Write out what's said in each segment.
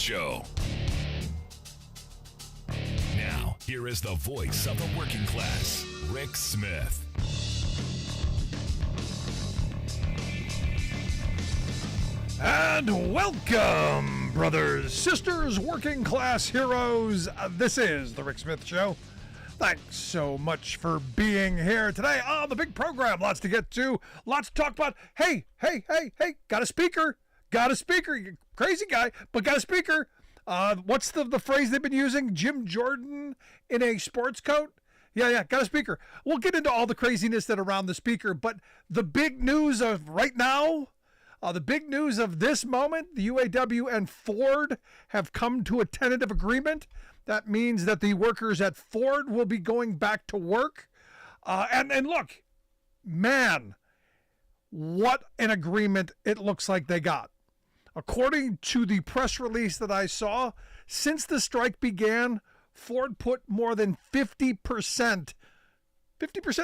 Show. Now, here is the voice of the working class, Rick Smith. And welcome, brothers, sisters, working class heroes. This is the Rick Smith Show. Thanks so much for being here today on the big program. Lots to get to, lots to talk about. Hey, got a speaker. You crazy guy, but got a speaker. What's the phrase they've been using? Jim Jordan in a sports coat? Yeah, got a speaker. We'll get into all the craziness that around the speaker, but the big news of right now, the big news of this moment, the UAW and Ford have come to a tentative agreement. That means that the workers at Ford will be going back to work. And look, man, what an agreement it looks like they got. According to the press release that I saw, since the strike began, Ford put more than 50%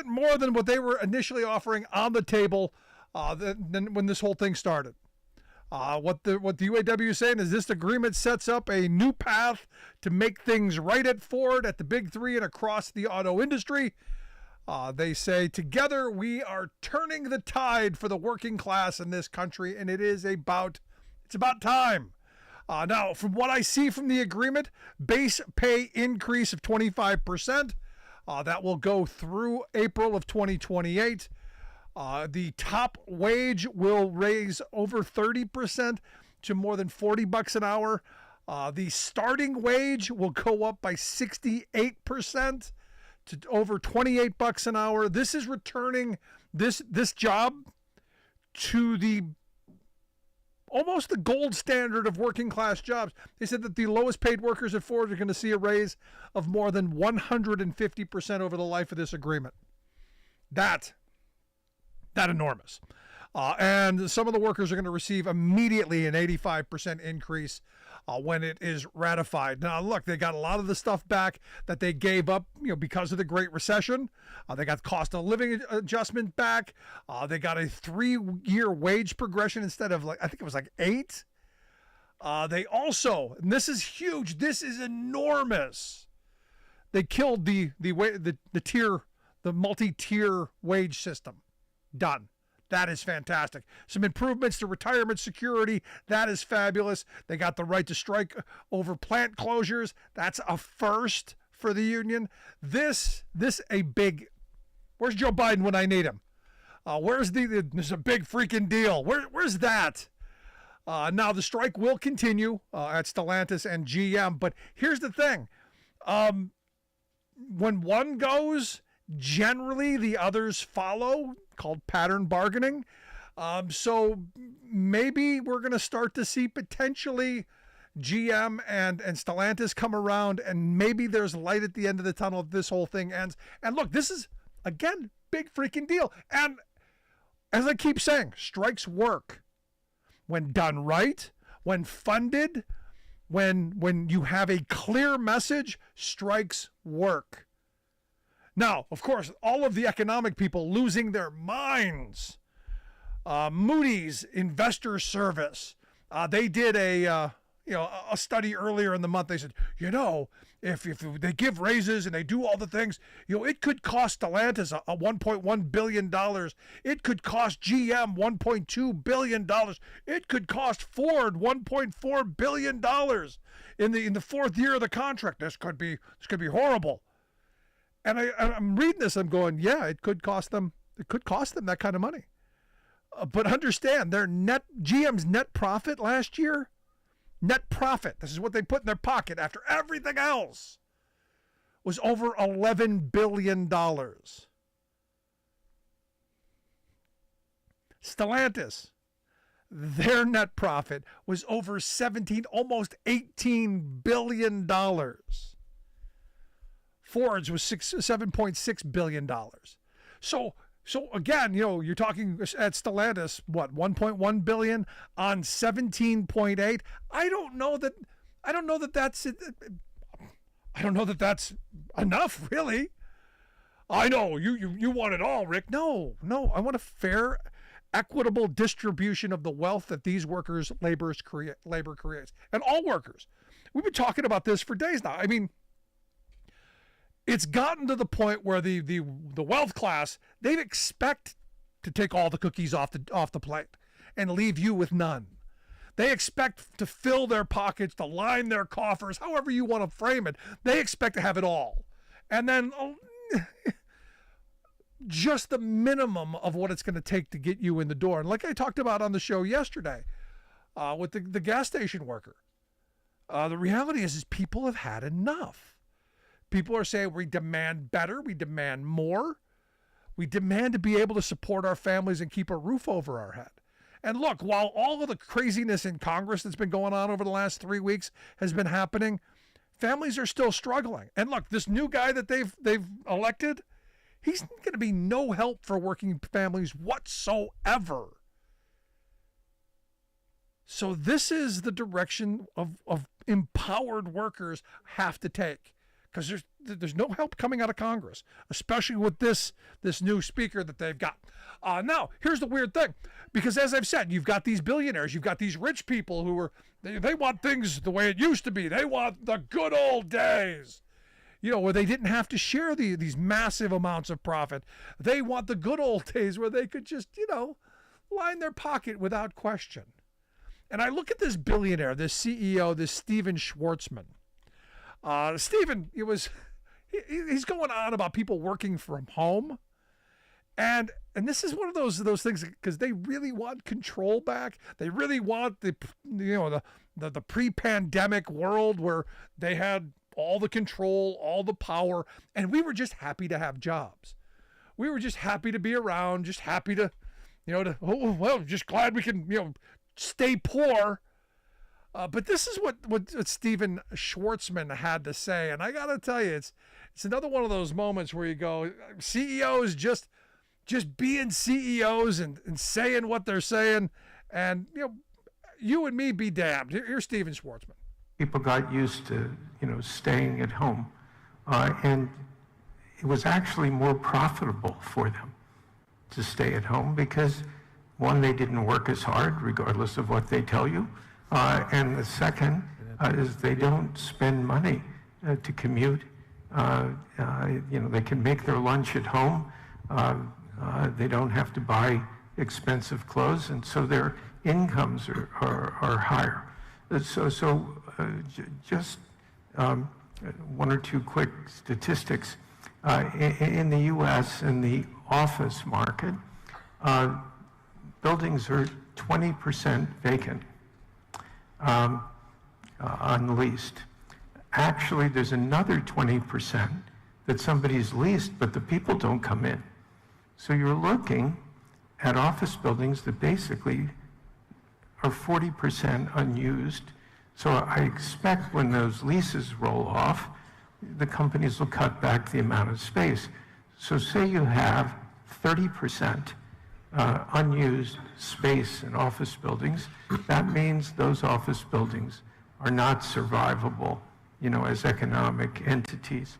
more than what they were initially offering on the table than when this whole thing started. What the UAW is saying is this agreement sets up a new path to make things right at Ford, at the big three, and across the auto industry. They say, together we are turning the tide for the working class in this country, and it's about time. Now, from what I see from the agreement, base pay increase of 25%. That will go through April of 2028. The top wage will raise over 30% to more than $40 an hour. The starting wage will go up by 68% to over $28 an hour. This is returning this job to the almost the gold standard of working class jobs. They said that the lowest paid workers at Ford are going to see a raise of more than 150% over the life of this agreement. That enormous. And some of the workers are going to receive immediately an 85% increase when it is ratified. Now, look, they got a lot of the stuff back that they gave up, because of the Great Recession. They got cost of living adjustment back. They got a 3-year wage progression instead of I think it was 8. They also, and this is huge, this is enormous. They killed the multi-tier wage system. Done. That is fantastic. Some improvements to retirement security. That is fabulous. They got the right to strike over plant closures. That's a first for the union. This a big. Where's Joe Biden when I need him? Where's this is a big freaking deal. Where's that? Now the strike will continue at Stellantis and GM, but here's the thing. When one goes, generally the others follow, called pattern bargaining. So maybe we're going to start to see potentially GM and Stellantis come around, and maybe there's light at the end of the tunnel if this whole thing ends. And look, this is, again, big freaking deal. And as I keep saying, strikes work. When done right, when funded, when you have a clear message, strikes work. Now, of course, all of the economic people losing their minds. Moody's Investor Service, they did a study earlier in the month. They said, if they give raises and they do all the things, it could cost Stellantis a $1.1 billion. It could cost GM $1.2 billion. It could cost Ford $1.4 billion in the fourth year of the contract. This could be horrible. And I'm reading this, I'm going, yeah, it could cost them that kind of money. But understand, GM's net profit last year, this is what they put in their pocket after everything else, was over $11 billion. Stellantis, their net profit was over almost $18 billion. Ford's was $7.6 billion. So again, you're talking at Stellantis, what, $1.1 billion on 17.8. I don't know that that's enough, really. I know you want it all, Rick. No, I want a fair, equitable distribution of the wealth that these workers' labor creates. And all workers. We've been talking about this for days now. I mean, it's gotten to the point where the wealth class, they expect to take all the cookies off the plate and leave you with none. They expect to fill their pockets, to line their coffers, however you want to frame it. They expect to have it all. And then just the minimum of what it's going to take to get you in the door. And like I talked about on the show yesterday with the gas station worker, the reality is people have had enough. People are saying we demand better, we demand more. We demand to be able to support our families and keep a roof over our head. And look, while all of the craziness in Congress that's been going on over the last 3 weeks has been happening, families are still struggling. And look, this new guy that they've elected, he's going to be no help for working families whatsoever. So this is the direction of empowered workers have to take, because there's no help coming out of Congress, especially with this new speaker that they've got. Now, here's the weird thing, because as I've said, you've got these billionaires, you've got these rich people who they want things the way it used to be. They want the good old days, where they didn't have to share these massive amounts of profit. They want the good old days where they could just, line their pocket without question. And I look at this billionaire, this CEO, this Steven Schwartzman. Steven, he's going on about people working from home. And this is one of those things, because they really want control back. They really want the pre-pandemic world where they had all the control, all the power, and we were just happy to have jobs. We were just happy to be around, just happy to, just glad we can, stay poor. But this is what Steven Schwartzman had to say, and I got to tell you, it's another one of those moments where you go, CEOs just being CEOs and saying what they're saying, and you and me be damned. Here's Steven Schwartzman. People got used to staying at home, and it was actually more profitable for them to stay at home because, one, they didn't work as hard regardless of what they tell you, and the second is they don't spend money to commute. They can make their lunch at home. They don't have to buy expensive clothes, and so their incomes are higher. Just one or two quick statistics. In the U.S., in the office market, buildings are 20% vacant, unleased. Actually, there's another 20% that somebody's leased, but the people don't come in. So you're looking at office buildings that basically are 40% unused. So I expect when those leases roll off, the companies will cut back the amount of space. So say you have 30% unused space in office buildings, that means those office buildings are not survivable, as economic entities.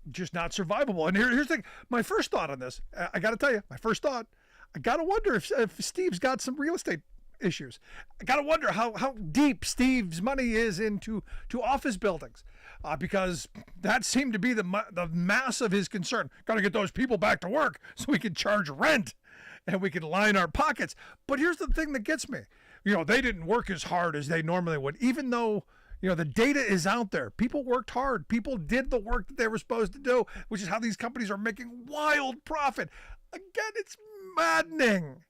Just not survivable. And here's the thing. My first thought on this, I got to tell you, I got to wonder if Steve's got some real estate issues. I got to wonder how deep Steve's money is into office buildings, because that seemed to be the mass of his concern. Got to get those people back to work so we can charge rent and we can line our pockets. But here's the thing that gets me. They didn't work as hard as they normally would, even though the data is out there. People worked hard. People did the work that they were supposed to do, which is how these companies are making wild profit. Again, it's maddening.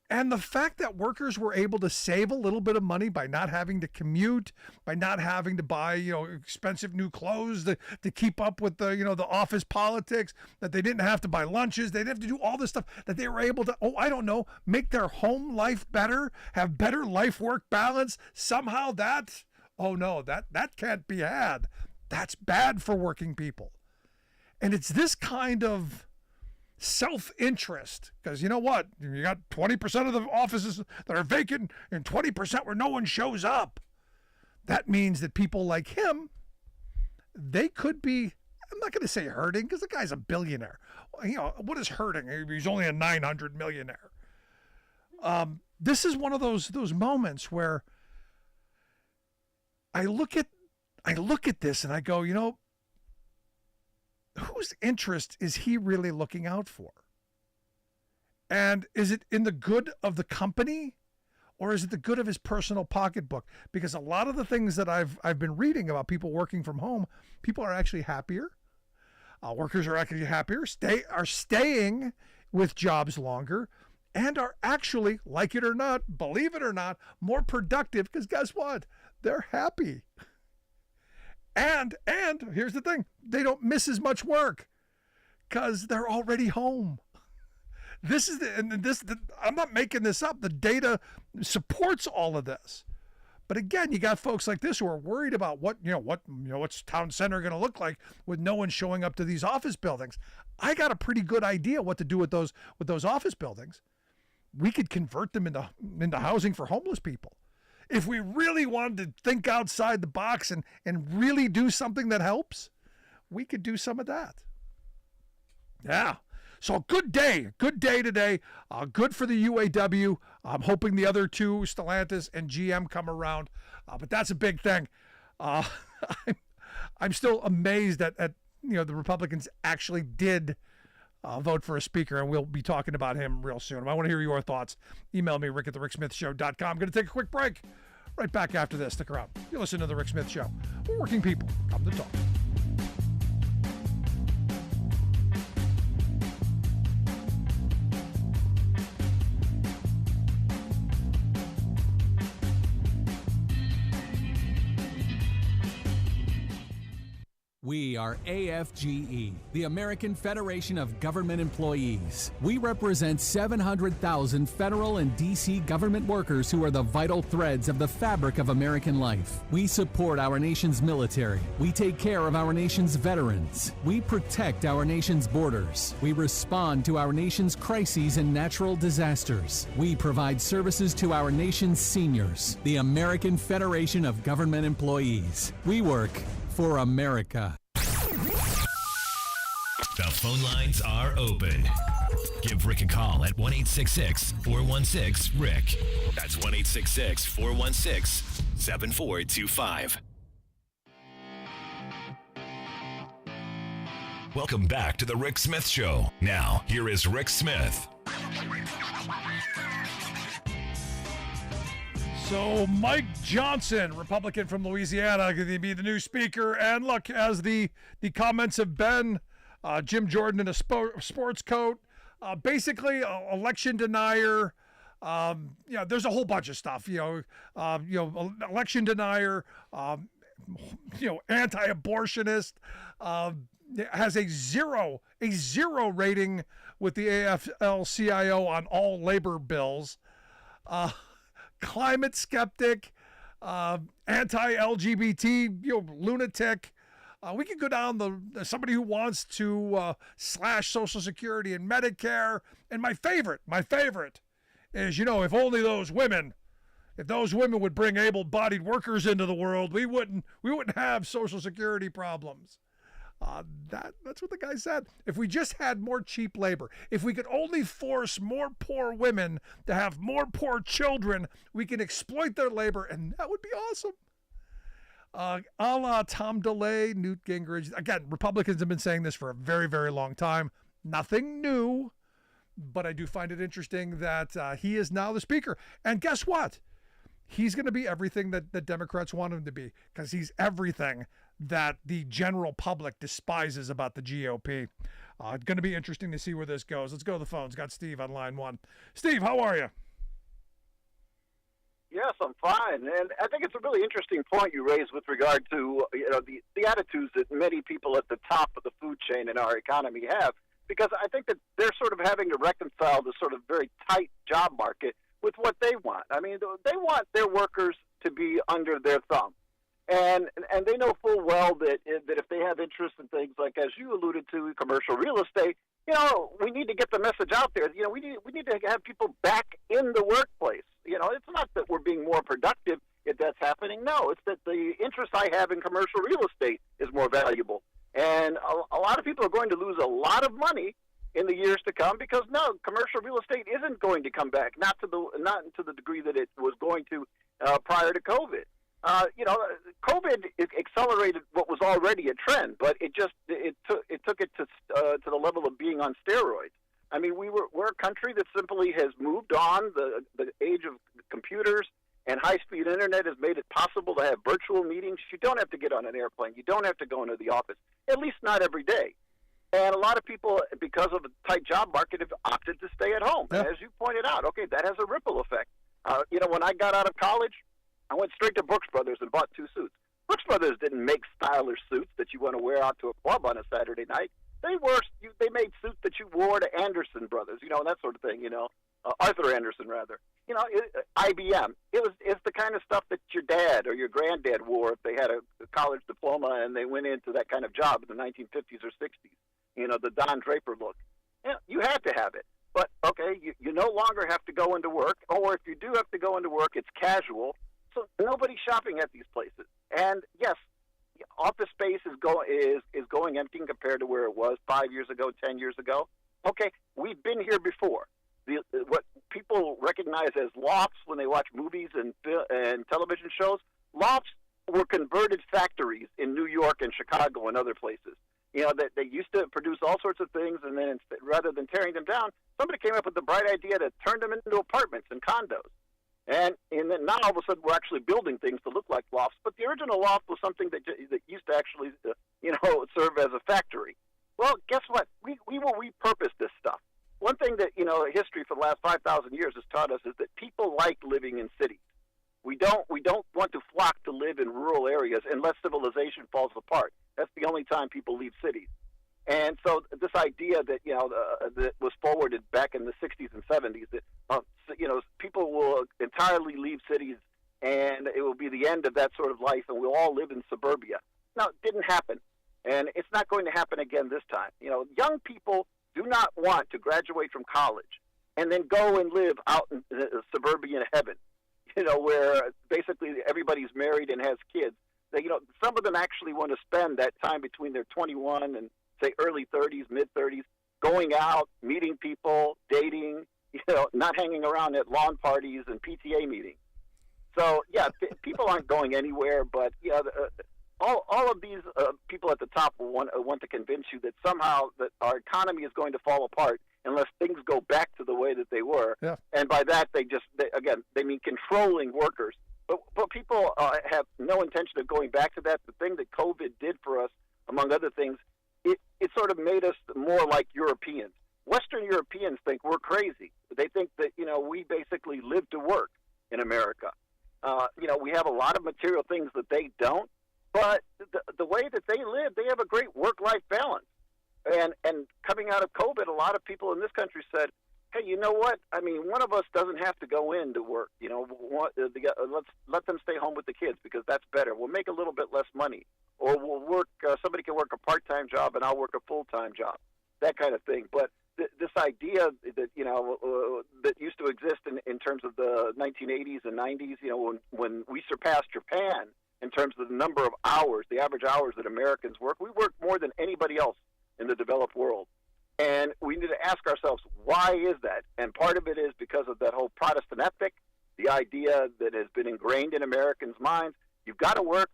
And the fact that workers were able to save a little bit of money by not having to commute, by not having to buy, expensive new clothes to keep up with the office politics, that they didn't have to buy lunches, they didn't have to do all this stuff, that they were able to, make their home life better, have better life-work balance. Somehow that can't be had. That's bad for working people. And it's this kind of self-interest, because you know what? You got 20% of the offices that are vacant and 20% where no one shows up. That means that people like him, they could be, I'm not going to say hurting, because the guy's a billionaire. What is hurting? He's only a 900 millionaire. This is one of those moments where I look at this and I go, whose interest is he really looking out for? And is it in the good of the company, or is it the good of his personal pocketbook? Because a lot of the things that I've been reading about people working from home, people are actually happier. Workers are actually happier, are staying with jobs longer, and are actually, like it or not, believe it or not, more productive, because guess what? They're happy. And here's the thing, they don't miss as much work because they're already home. I'm not making this up. The data supports all of this. But again, you got folks like this who are worried about what's town center going to look like with no one showing up to these office buildings. I got a pretty good idea what to do with those office buildings. We could convert them into housing for homeless people. If we really wanted to think outside the box and really do something that helps, we could do some of that. Yeah. So good day today. Good for the UAW. I'm hoping the other two, Stellantis and GM, come around. But that's a big thing. I'm still amazed that the Republicans actually did vote for a speaker, and we'll be talking about him real soon. I want to hear your thoughts. Email me, rick@thericksmithshow.com. I'm going to take a quick break. Right back after this. Stick around. You listen to The Rick Smith Show. We're working people. Come to talk. We are AFGE, the American Federation of Government Employees. We represent 700,000 federal and D.C. government workers who are the vital threads of the fabric of American life. We support our nation's military. We take care of our nation's veterans. We protect our nation's borders. We respond to our nation's crises and natural disasters. We provide services to our nation's seniors. The American Federation of Government Employees. We work for America. The phone lines are open. Give Rick a call at 1-866-416-RICK. That's 1-866-416-7425. Welcome back to the Rick Smith Show. Now, here is Rick Smith. So Mike Johnson, Republican from Louisiana, going to be the new speaker. And look, as the comments have been, Jim Jordan in a sports coat, basically election denier. There's a whole bunch of stuff. Election denier. Anti-abortionist. Has a zero rating with the AFL-CIO on all labor bills. Climate skeptic, anti-LGBT, lunatic. We could go down somebody who wants to slash Social Security and Medicare. And my favorite is, if only those women would bring able-bodied workers into the world, we wouldn't have Social Security problems. That's what the guy said. If we just had more cheap labor, if we could only force more poor women to have more poor children, we can exploit their labor, and that would be awesome. A la Tom DeLay, Newt Gingrich. Again, Republicans have been saying this for a very, very long time. Nothing new, but I do find it interesting that he is now the speaker. And guess what? He's going to be everything that Democrats want him to be, because he's everything that the general public despises about the GOP. It's going to be interesting to see where this goes. Let's go to the phones. Got Steve on line one. Steve, how are you? Yes, I'm fine. And I think it's a really interesting point you raised with regard to the attitudes that many people at the top of the food chain in our economy have, because I think that they're sort of having to reconcile this sort of very tight job market with what they want. I mean, they want their workers to be under their thumb. And they know full well that if they have interest in things like, as you alluded to, commercial real estate, we need to get the message out there. We need to have people back in the workplace. It's not that we're being more productive if that's happening. No, it's that the interest I have in commercial real estate is more valuable. And a lot of people are going to lose a lot of money in the years to come, because no, commercial real estate isn't going to come back, not to the degree that it was going to prior to COVID. COVID accelerated what was already a trend, but it took it to the level of being on steroids. I mean, we're a country that simply has moved on. The age of computers and high-speed internet has made it possible to have virtual meetings. You don't have to get on an airplane. You don't have to go into the office, at least not every day. And a lot of people, because of a tight job market, have opted to stay at home. Yep. And as you pointed out, okay, that has a ripple effect. When I got out of college, I went straight to Brooks Brothers and bought 2 suits. Brooks Brothers didn't make stylish suits that you want to wear out to a club on a Saturday night. They made suits that you wore to Anderson Brothers, and that sort of thing. Arthur Anderson rather. IBM. It's the kind of stuff that your dad or your granddad wore if they had a college diploma and they went into that kind of job in the 1950s or 60s. The Don Draper look. You had to have it. But, okay, you no longer have to go into work, or if you do have to go into work, it's casual. So nobody's shopping at these places. And, yes, office space is going empty compared to where it was 5 years ago, 10 years ago. Okay, we've been here before. What people recognize as lofts when they watch movies and television shows, lofts were converted factories in New York and Chicago and other places. That they used to produce all sorts of things, and then rather than tearing them down, somebody came up with the bright idea to turn them into apartments and condos. And then now all of a sudden we're actually building things to look like lofts. But the original loft was something that used to actually, serve as a factory. Well, guess what? We will repurpose this stuff. One thing that, history for the last 5,000 years has taught us is that people like living in cities. We don't want to flock to live in rural areas unless civilization falls apart. That's the only time people leave cities. And so this idea that, that was forwarded back in the 60s and 70s that, people will entirely leave cities and it will be the end of that sort of life and we'll all live in suburbia. No, it didn't happen. And it's not going to happen again this time. Young people do not want to graduate from college and then go and live out in suburban heaven, where basically everybody's married and has kids. Some of them actually want to spend that time between their 21 and, say, early 30s, mid-30s, going out, meeting people, dating, not hanging around at lawn parties and PTA meetings. So, yeah, people aren't going anywhere, but, all of these people at the top want to convince you that somehow that our economy is going to fall apart unless things go back to the way that they were. Yeah. And by that, they mean controlling workers. But people have no intention of going back to that. The thing that COVID did for us, among other things, it sort of made us more like Europeans. Western Europeans think we're crazy. They think that, we basically live to work in America. We have a lot of material things that they don't, but the way that they live, they have a great work-life balance. And coming out of COVID, a lot of people in this country said, hey, you know what? I mean, one of us doesn't have to go in to work. Let's let them stay home with the kids because that's better. We'll make a little bit less money. Or we'll work, somebody can work a part-time job and I'll work a full-time job, that kind of thing. But this idea that, that used to exist in terms of the 1980s and 90s, when we surpassed Japan in terms of the number of hours, the average hours that Americans work, we work more than anybody else in the developed world. And we need to ask ourselves, why is that? And part of it is because of that whole Protestant ethic, the idea that has been ingrained in Americans' minds. You've got to work.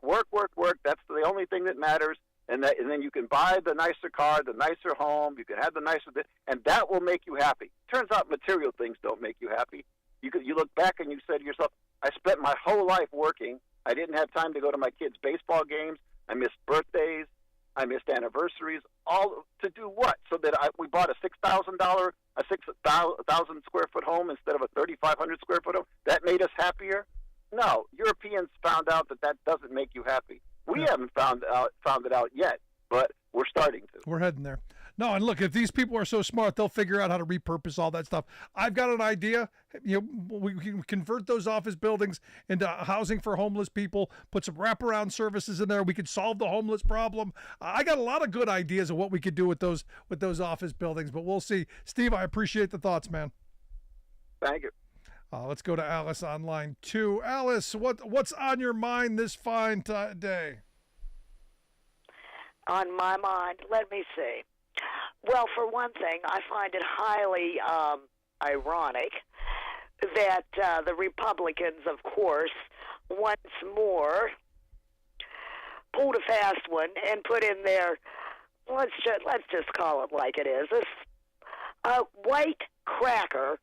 That's the only thing that matters. And then you can buy the nicer car, the nicer home. You can have the nicer, and that will make you happy. Turns out material things don't make you happy. You look back and you say to yourself, I spent my whole life working. I didn't have time to go to my kids' baseball games. I missed birthdays. I missed anniversaries. All to do what? So that we bought a $6,000 square foot home instead of a 3,500 square foot home. That made us happier. No, Europeans found out that doesn't make you happy. We haven't found it out yet, but we're starting to. We're heading there. No, and look, if these people are so smart, they'll figure out how to repurpose all that stuff. I've got an idea. We can convert those office buildings into housing for homeless people, put some wraparound services in there. We could solve the homeless problem. I got a lot of good ideas of what we could do with those office buildings, but we'll see. Steve, I appreciate the thoughts, man. Thank you. Let's go to Alice on line 2. Alice, what's on your mind this fine day? On my mind, let me see. Well, for one thing, I find it highly ironic that the Republicans, of course, once more pulled a fast one and put in their, let's just call it like it is, a white cracker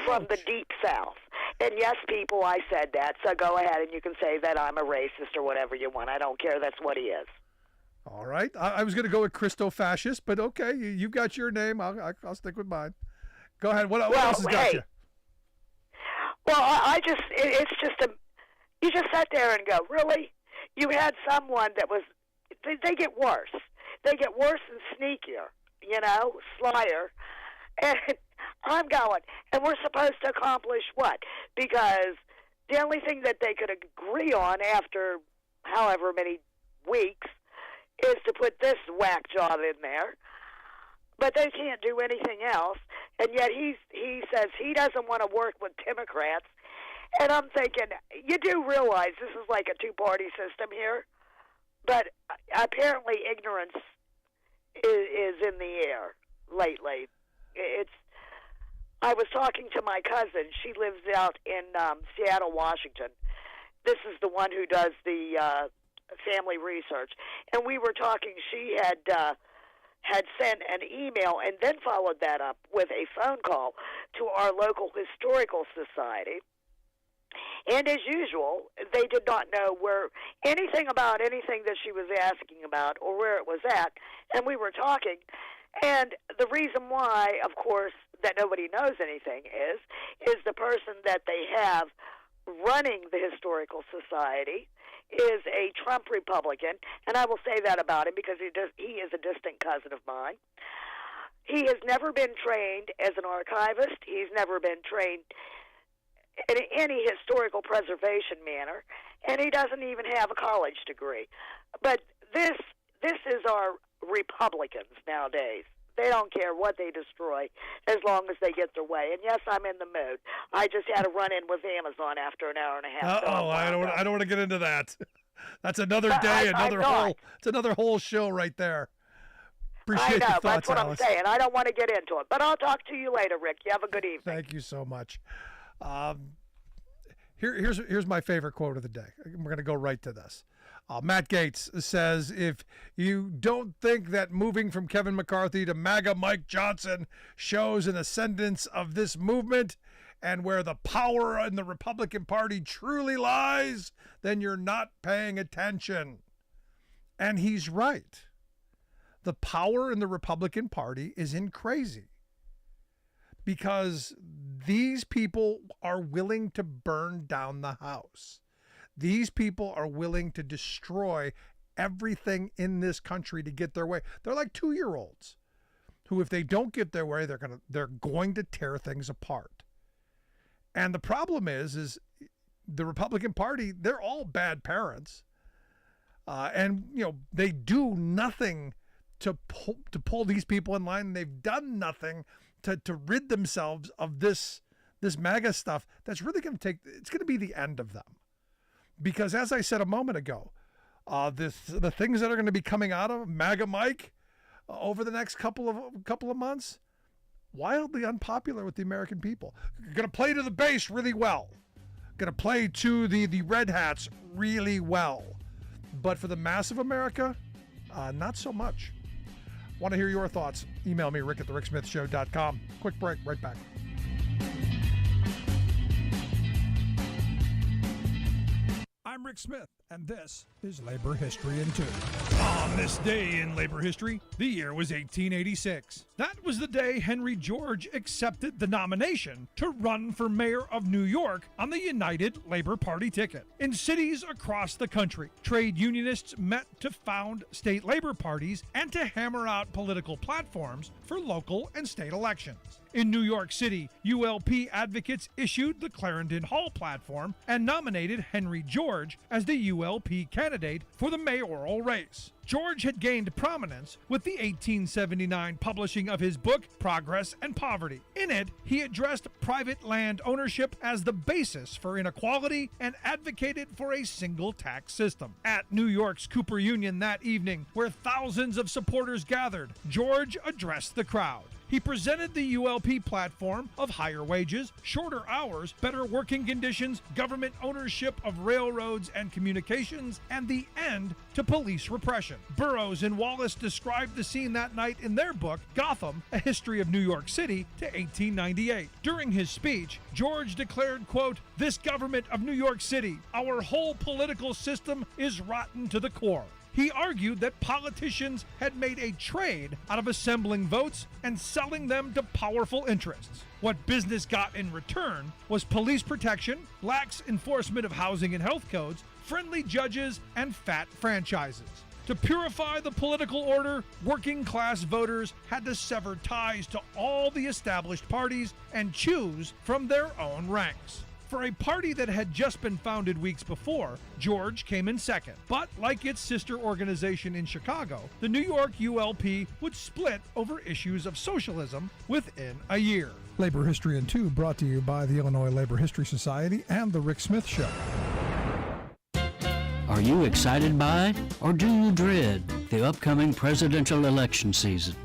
from the deep South. And yes, people, I said that, so go ahead and you can say that I'm a racist or whatever you want. I don't care. That's what he is. All right. I was going to go with Christo-fascist, but okay, you got your name. I'll stick with mine. Go ahead. What else has got you? Well, it's just you just sat there and go, really? You had someone that was, they get worse. They get worse and sneakier, slyer. And I'm going, and we're supposed to accomplish what? Because the only thing that they could agree on after however many weeks is to put this whack job in there. But they can't do anything else. And yet he says he doesn't want to work with Democrats. And I'm thinking, you do realize this is like a two-party system here? But apparently ignorance is in the air lately. I was talking to my cousin. She lives out in Seattle, Washington. This is the one who does the family research. And we were talking. She had sent an email and then followed that up with a phone call to our local historical society. And as usual, they did not know anything about anything that she was asking about or where it was at. And we were talking. And the reason why, of course, that nobody knows anything is the person that they have running the historical society is a Trump Republican, and I will say that about him because he is a distant cousin of mine. He has never been trained as an archivist. He's never been trained in any historical preservation manner, and he doesn't even have a college degree. But this is our Republicans nowadays. They don't care what they destroy as long as they get their way. And yes, I'm in the mood. I just had a run-in with Amazon after an hour and a half. I don't want to get into that. That's another day, it's another whole show right there. Appreciate your thoughts, that's what Alice. I'm saying. I don't want to get into it, but I'll talk to you later, Rick. You have a good evening. Thank you so much. Here's my favorite quote of the day. We're going to go right to this. Matt Gaetz says, if you don't think that moving from Kevin McCarthy to MAGA Mike Johnson shows an ascendance of this movement and where the power in the Republican Party truly lies, then you're not paying attention. And he's right. The power in the Republican Party is in crazy because these people are willing to burn down the house. These people are willing to destroy everything in this country to get their way. They're like 2-year-olds who, if they don't get their way, they're going to tear things apart. And the problem is the Republican Party, they're all bad parents. And they do nothing to pull these people in line. They've done nothing to rid themselves of this MAGA stuff that's really going to be the end of them. Because as I said a moment ago, the things that are going to be coming out of MAGA Mike over the next couple of months, wildly unpopular with the American people. Going to play to the base really well. Going to play to the red hats really well. But for the mass of America, not so much. Want to hear your thoughts? Email me, rick@thericksmithshow.com. Quick break, right back. I'm Rick Smith, and this is Labor History in 2. On this day in labor history, the year was 1886. That was the day Henry George accepted the nomination to run for mayor of New York on the United Labor Party ticket. In cities across the country, trade unionists met to found state labor parties and to hammer out political platforms for local and state elections. In New York City, ULP advocates issued the Clarendon Hall platform and nominated Henry George as the ULP candidate for the mayoral race. George had gained prominence with the 1879 publishing of his book, Progress and Poverty. In it, he addressed private land ownership as the basis for inequality and advocated for a single tax system. At New York's Cooper Union that evening, where thousands of supporters gathered, George addressed the crowd. He presented the ULP platform of higher wages, shorter hours, better working conditions, government ownership of railroads and communications, and the end to police repression. Burroughs and Wallace described the scene that night in their book, Gotham, A History of New York City to 1898. During his speech, George declared, quote, "This government of New York City, our whole political system is rotten to the core." He argued that politicians had made a trade out of assembling votes and selling them to powerful interests. What business got in return was police protection, lax enforcement of housing and health codes, friendly judges, and fat franchises. To purify the political order, working-class voters had to sever ties to all the established parties and choose from their own ranks. For a party that had just been founded weeks before, George came in second. But like its sister organization in Chicago, the New York ULP would split over issues of socialism within a year. Labor History in 2 brought to you by the Illinois Labor History Society and The Rick Smith Show. Are you excited by or do you dread the upcoming presidential election season?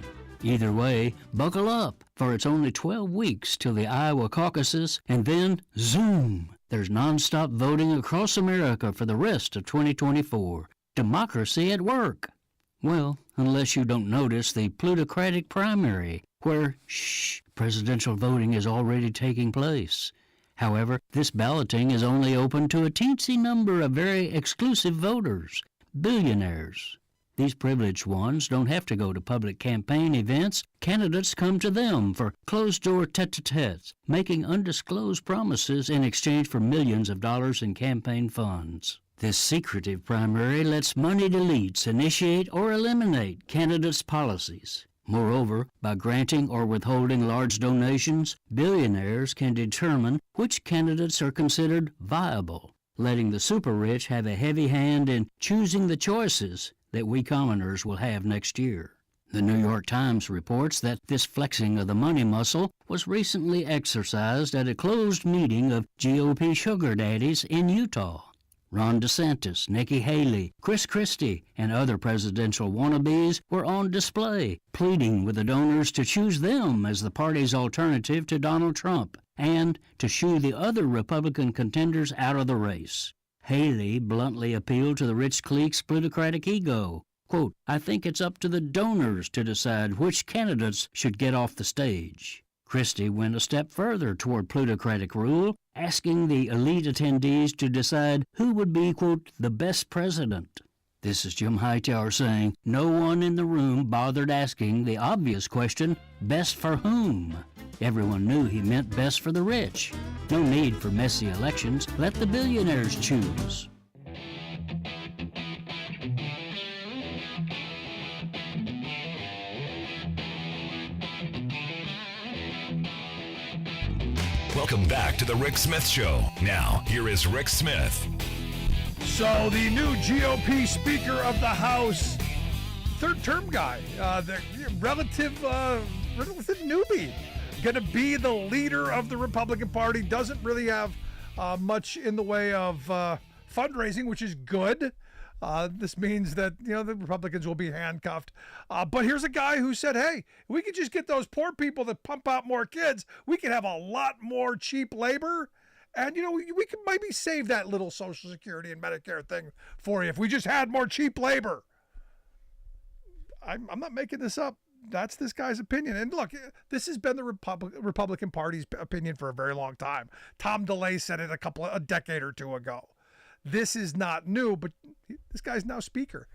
Either way, buckle up, for it's only 12 weeks till the Iowa caucuses, and then, zoom, there's nonstop voting across America for the rest of 2024. Democracy at work. Well, unless you don't notice the plutocratic primary, where, presidential voting is already taking place. However, this balloting is only open to a teensy number of very exclusive voters, billionaires. These privileged ones don't have to go to public campaign events. Candidates come to them for closed-door tete-a-tetes, making undisclosed promises in exchange for millions of dollars in campaign funds. This secretive primary lets moneyed elites initiate or eliminate candidates' policies. Moreover, by granting or withholding large donations, billionaires can determine which candidates are considered viable, letting the super-rich have a heavy hand in choosing the choices that we commoners will have next year. The New York Times reports that this flexing of the money muscle was recently exercised at a closed meeting of GOP sugar daddies in Utah. Ron DeSantis, Nikki Haley, Chris Christie, and other presidential wannabes were on display, pleading with the donors to choose them as the party's alternative to Donald Trump and to shoo the other Republican contenders out of the race. Haley bluntly appealed to the rich clique's plutocratic ego. Quote, "I think it's up to the donors to decide which candidates should get off the stage." Christie went a step further toward plutocratic rule, asking the elite attendees to decide who would be, quote, "the best president." This is Jim Hightower saying no one in the room bothered asking the obvious question, best for whom? Everyone knew he meant best for the rich. No need for messy elections. Let the billionaires choose. Welcome back to the Rick Smith Show. Now, here is Rick Smith. So the new GOP Speaker of the House, third-term guy, the relative newbie, going to be the leader of the Republican Party, doesn't really have much in the way of fundraising, which is good. This means that, the Republicans will be handcuffed. But here's a guy who said, hey, we could just get those poor people that pump out more kids. We could have a lot more cheap labor. And, we could maybe save that little Social Security and Medicare thing for you if we just had more cheap labor. I'm not making this up. That's this guy's opinion. And look, this has been the Republican Party's opinion for a very long time. Tom DeLay said it a decade or two ago. This is not new, but this guy's now Speaker.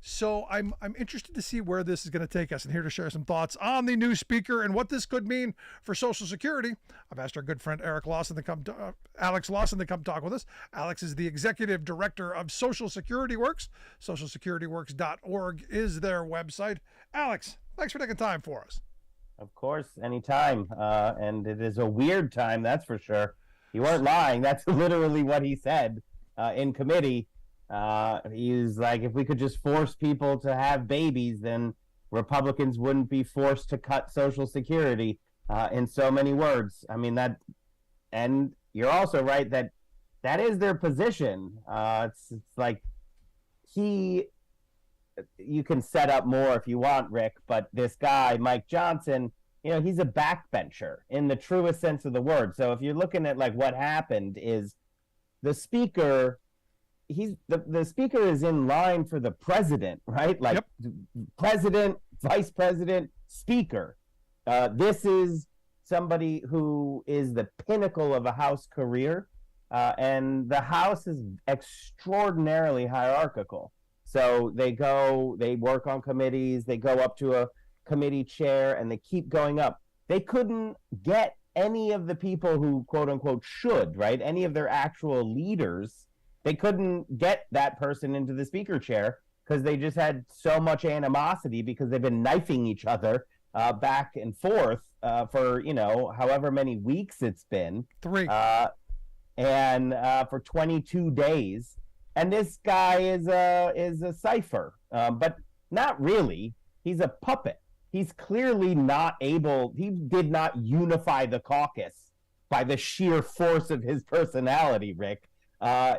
So I'm interested to see where this is going to take us, and here to share some thoughts on the new Speaker and what this could mean for Social Security. I've asked our good friend Alex Lawson to come talk with us. Alex is the Executive Director of Social Security Works. SocialSecurityWorks.org is their website. Alex, thanks for taking time for us. Of course, anytime. And it is a weird time, that's for sure. You weren't lying. That's literally what he said in committee. He's like, if we could just force people to have babies, then Republicans wouldn't be forced to cut Social Security, in so many words. I mean, and you're also right that is their position. It's like you can set up more if you want, Rick, but this guy, Mike Johnson, he's a backbencher in the truest sense of the word. So if you're looking at like what happened is the speaker, the speaker is in line for the president, right? Like president, vice president, speaker. This is somebody who is the pinnacle of a House career. And the House is extraordinarily hierarchical. So they work on committees, they go up to a committee chair, and they keep going up. They couldn't get any of the people who, quote unquote, should, right? Any of their actual leaders, they couldn't get that person into the speaker chair because they just had so much animosity because they've been knifing each other back and forth for, however many weeks it's been. 3. And for 22 days. And this guy is a cipher, but not really. He's a puppet. He's clearly not able. He did not unify the caucus by the sheer force of his personality, Rick.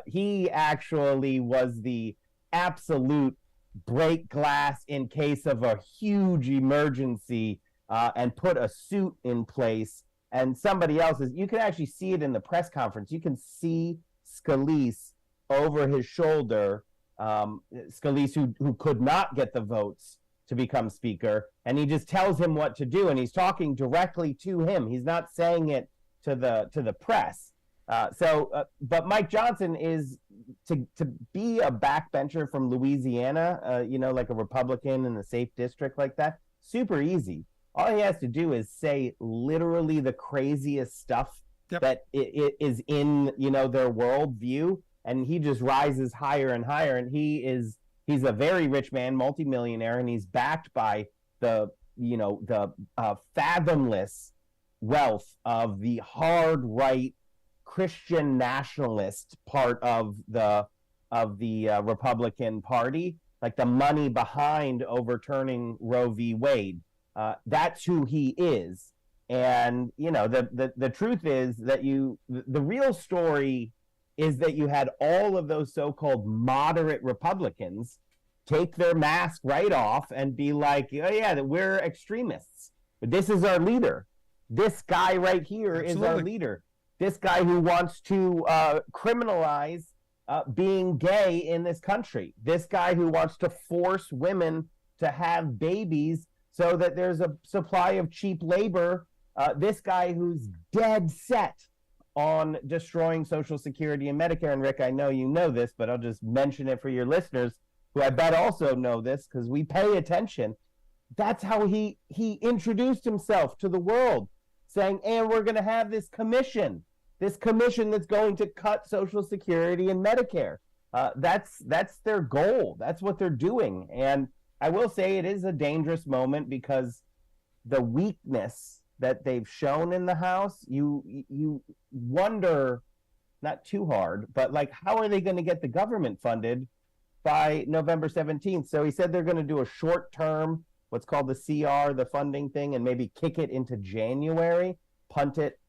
He actually was the absolute break glass in case of a huge emergency and put a suit in place. And somebody else's, you can actually see it in the press conference. You can see Scalise over his shoulder, Scalise who could not get the votes to become speaker, and he just tells him what to do, and he's talking directly to him. He's not saying it to the press. But Mike Johnson is to be a backbencher from Louisiana, like a Republican in a safe district like that, super easy. All he has to do is say literally the craziest stuff that it is in, their worldview, and he just rises higher and higher. And he's a very rich man, multimillionaire, and he's backed by the fathomless wealth of the hard right Christian nationalist part of the Republican Party, like the money behind overturning Roe v. Wade. That's who he is. And, the truth is that the real story is that you had all of those so-called moderate Republicans take their mask right off and be like, oh yeah, that we're extremists. But this is our leader. This guy right here is our leader. This guy who wants to criminalize being gay in this country. This guy who wants to force women to have babies so that there's a supply of cheap labor. This guy who's dead set on destroying Social Security and Medicare. And Rick, I know you know this, but I'll just mention it for your listeners, who I bet also know this because we pay attention. That's how he introduced himself to the world, saying, and we're going to have this commission that's going to cut Social Security and Medicare. That's their goal. That's what they're doing. And I will say it is a dangerous moment because the weakness that they've shown in the House, you wonder, not too hard, but like, how are they going to get the government funded by November 17th? So he said they're going to do a short term, what's called the CR, the funding thing, and maybe kick it into January, punt it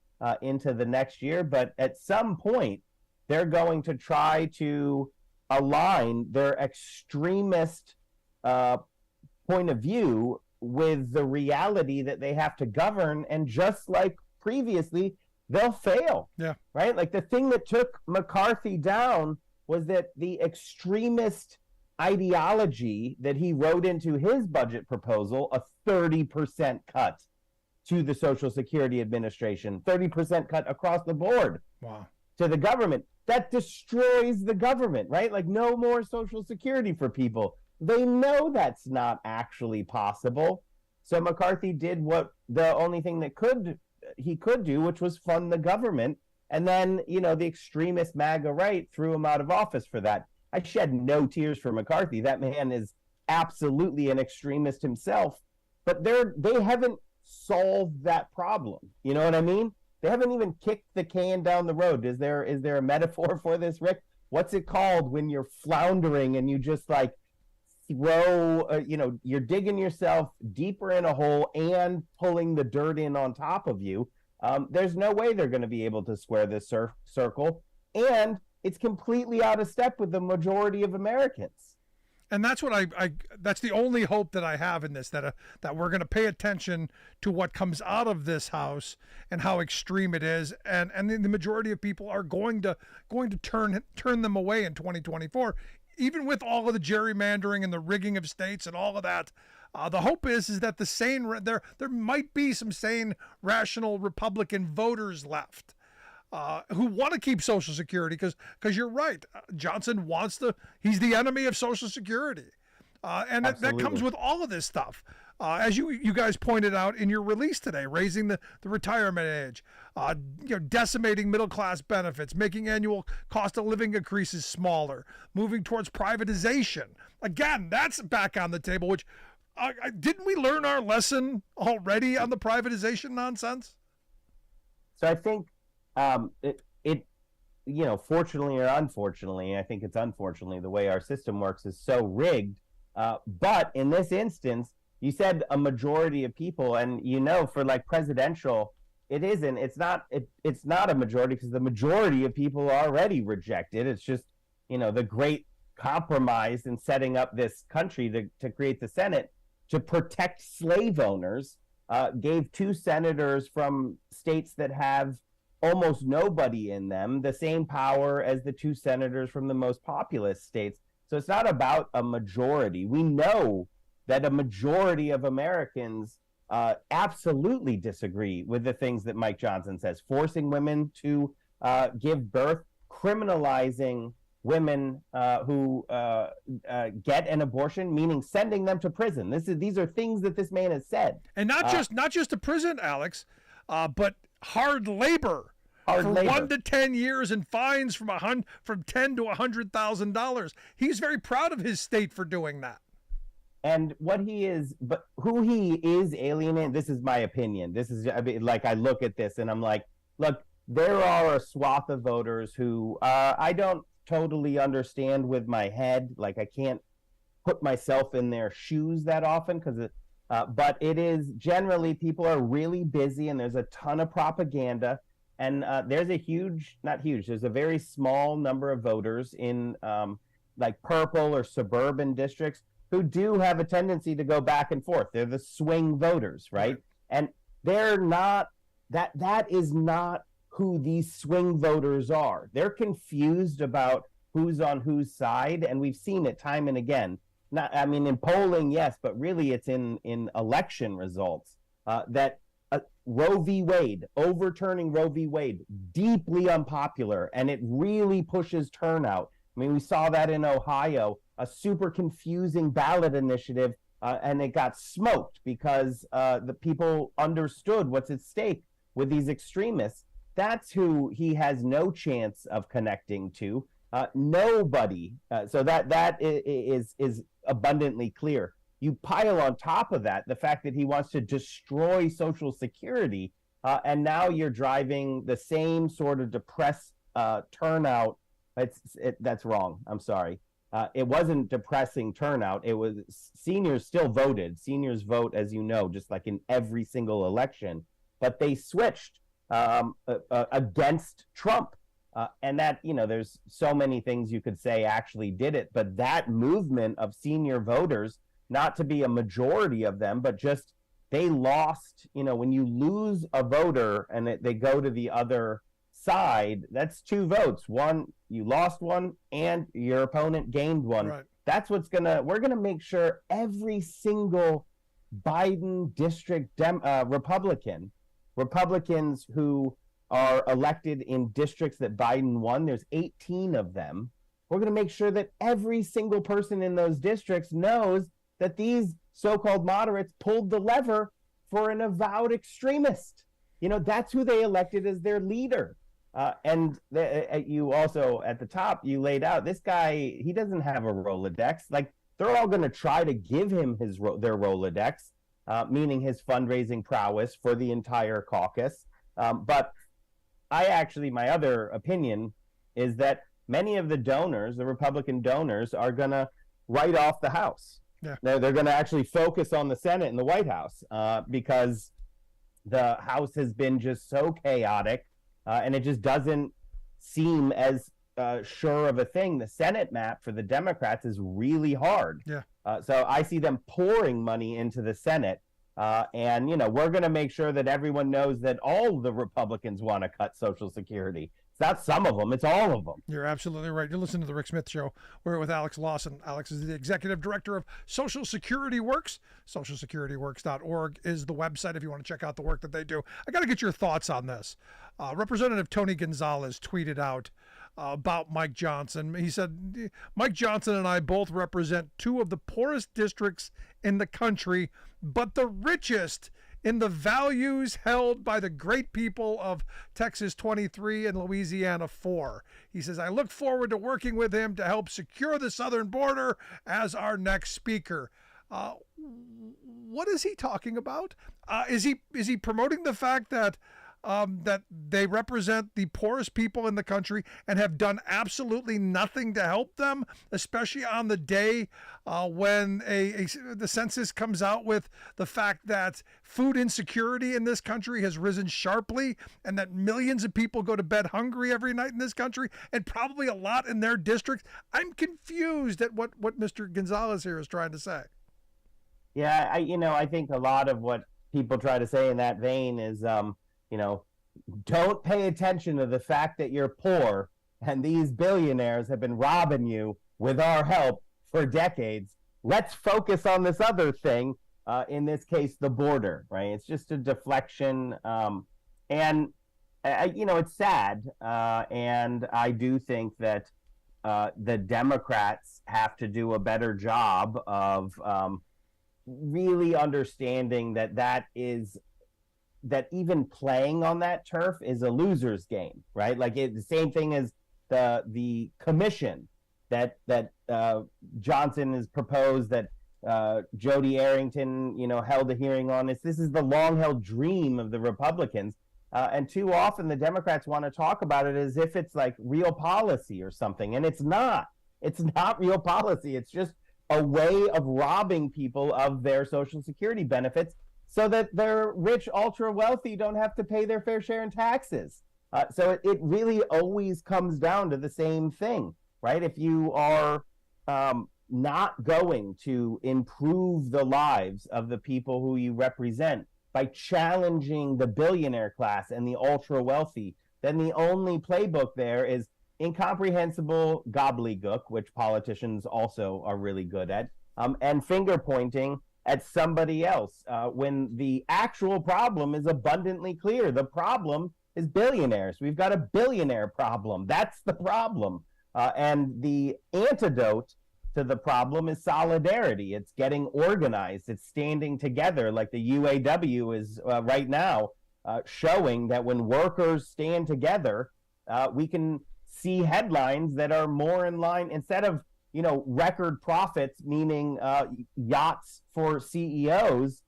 into the next year. But at some point, they're going to try to align their extremist point of view with the reality that they have to govern. And just like previously, they'll fail. Yeah. Right? Like the thing that took McCarthy down was that the extremist ideology that he wrote into his budget proposal, a 30% cut to the Social Security Administration, 30% cut across the board. Wow. To the government. That destroys the government, right? Like no more Social Security for people. They know that's not actually possible. So McCarthy did what the only thing that he could do, which was fund the government. And then, the extremist MAGA right threw him out of office for that. I shed no tears for McCarthy. That man is absolutely an extremist himself. But they haven't solved that problem. You know what I mean? They haven't even kicked the can down the road. Is there a metaphor for this, Rick? what's it called when you're floundering and you just like throw, you're digging yourself deeper in a hole and pulling the dirt in on top of you. There's no way they're going to be able to square this circle. And it's completely out of step with the majority of Americans. And that's what that's the only hope that I have in this, that we're going to pay attention to what comes out of this House and how extreme it is, and the majority of people are going to turn them away in 2024, even with all of the gerrymandering and the rigging of states and all of that. The hope is that there might be some sane, rational Republican voters left who want to keep Social Security, because you're right. Johnson he's the enemy of Social Security. And that comes with all of this stuff. As you guys pointed out in your release today, raising the retirement age, decimating middle-class benefits, making annual cost of living increases smaller, moving towards privatization. Again, that's back on the table, which didn't we learn our lesson already on the privatization nonsense? So I think fortunately or unfortunately, I think it's unfortunately, the way our system works is so rigged. But in this instance, you said a majority of people, and for like presidential, it isn't. It's not a majority, because the majority of people are already rejected. It's just, the great compromise in setting up this country to create the Senate to protect slave owners, gave 2 senators from states that have almost nobody in them the same power as the 2 senators from the most populous states. So it's not about a majority. We know that a majority of Americans absolutely disagree with the things that Mike Johnson says, forcing women to give birth, criminalizing women who get an abortion, meaning sending them to prison. These are things that this man has said, and not just to prison, Alex, but hard labor. For 1 to 10 years and fines from $10,000 to $100,000. He's very proud of his state for doing that. And who he is alienating. This is my opinion. I look at this and I'm like, look, there are a swath of voters who I don't totally understand with my head. Like, I can't put myself in their shoes that often, but it is generally, people are really busy and there's a ton of propaganda. And there's there's a very small number of voters in like purple or suburban districts who do have a tendency to go back and forth. They're the swing voters, right? And they're not, that is not who these swing voters are. They're confused about who's on whose side, and we've seen it time and again. In polling, yes, but really it's in election results that Roe v. Wade, overturning Roe v. Wade, deeply unpopular, and it really pushes turnout. We saw that in Ohio, a super confusing ballot initiative, and it got smoked because the people understood what's at stake with these extremists. That's who he has no chance of connecting to. Nobody. So that is abundantly clear. You pile on top of that the fact that he wants to destroy Social Security, and now you're driving the same sort of depressed turnout. That's wrong. I'm sorry. It wasn't depressing turnout. It was seniors still voted. Seniors vote, as you know, just like in every single election. But they switched against Trump. And that, there's so many things you could say actually did it. But that movement of senior voters, not to be a majority of them, but just they lost, when you lose a voter and they go to the other side, that's 2 votes. One, you lost one, and your opponent gained one. Right. That's we're going to make sure every single Biden district Republicans who are elected in districts that Biden won, there's 18 of them. We're going to make sure that every single person in those districts knows that these so-called moderates pulled the lever for an avowed extremist. That's who they elected as their leader. And you also, at the top, you laid out, this guy, he doesn't have a Rolodex. Like, they're all going to try to give him their Rolodex, meaning his fundraising prowess for the entire caucus. But my other opinion is that many of the donors, the Republican donors, are going to write off the House. Yeah. They're going to actually focus on the Senate and the White House because the House has been just so chaotic, and it just doesn't seem as sure of a thing. The Senate map for the Democrats is really hard. Yeah. So I see them pouring money into the Senate. And, we're going to make sure that everyone knows that all the Republicans want to cut Social Security. It's not some of them, it's all of them. You're absolutely right. You're listening to The Rick Smith Show. We're with Alex Lawson. Alex is the executive director of Social Security Works. SocialSecurityWorks.org is the website if you want to check out the work that they do. I got to get your thoughts on this. Representative Tony Gonzalez tweeted out about Mike Johnson. He said, Mike Johnson and I both represent two of the poorest districts in the country, but the richest in the values held by the great people of Texas 23 and Louisiana 4. He says, I look forward to working with him to help secure the southern border as our next speaker. What is he talking about? Is he promoting the fact that they represent the poorest people in the country and have done absolutely nothing to help them, especially on the day when the census comes out with the fact that food insecurity in this country has risen sharply and that millions of people go to bed hungry every night in this country, and probably a lot in their districts? I'm confused at what Mr. Gonzalez here is trying to say. Yeah, I think a lot of what people try to say in that vein is, don't pay attention to the fact that you're poor and these billionaires have been robbing you with our help for decades. Let's focus on this other thing, in this case, the border, right? It's just a deflection. And it's sad. And I do think that the Democrats have to do a better job of really understanding that even playing on that turf is a loser's game, right? Like the same thing as the commission that Johnson has proposed, that Jody Arrington, held a hearing on. This is the long-held dream of the Republicans, and too often the Democrats want to talk about it as if it's like real policy or something, and it's not. It's not real policy. It's just a way of robbing people of their Social Security benefits, so that their rich, ultra-wealthy don't have to pay their fair share in taxes. So it really always comes down to the same thing, right? If you are not going to improve the lives of the people who you represent by challenging the billionaire class and the ultra-wealthy, then the only playbook there is incomprehensible gobbledygook, which politicians also are really good at, and finger-pointing at somebody else, when the actual problem is abundantly clear. The problem is billionaires. We've got a billionaire problem. That's the problem. And the antidote to the problem is solidarity. It's getting organized. It's standing together, like the UAW is right now, showing that when workers stand together, we can see headlines that are more in line, instead of record profits, meaning yachts for CEOs.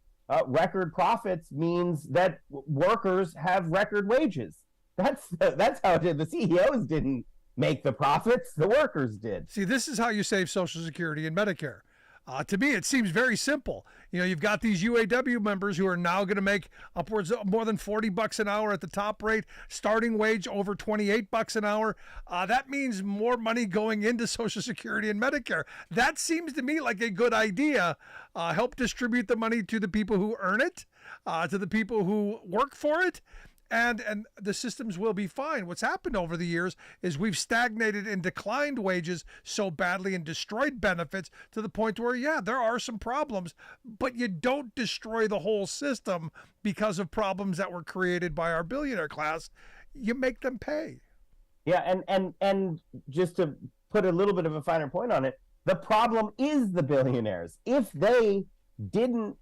Record profits means that workers have record wages. That's how it did. The CEOs didn't make the profits; the workers did. See, this is how you save Social Security and Medicare. To me, it seems very simple. You've got these UAW members who are now going to make upwards of more than $40 an hour at the top rate, starting wage over $28 an hour. That means more money going into Social Security and Medicare. That seems to me like a good idea. Help distribute the money to the people who earn it, to the people who work for it. And the systems will be fine. What's happened over the years is we've stagnated and declined wages so badly and destroyed benefits to the point where, yeah, there are some problems, but you don't destroy the whole system because of problems that were created by our billionaire class. You make them pay. Yeah, and just to put a little bit of a finer point on it, the problem is the billionaires. If they didn't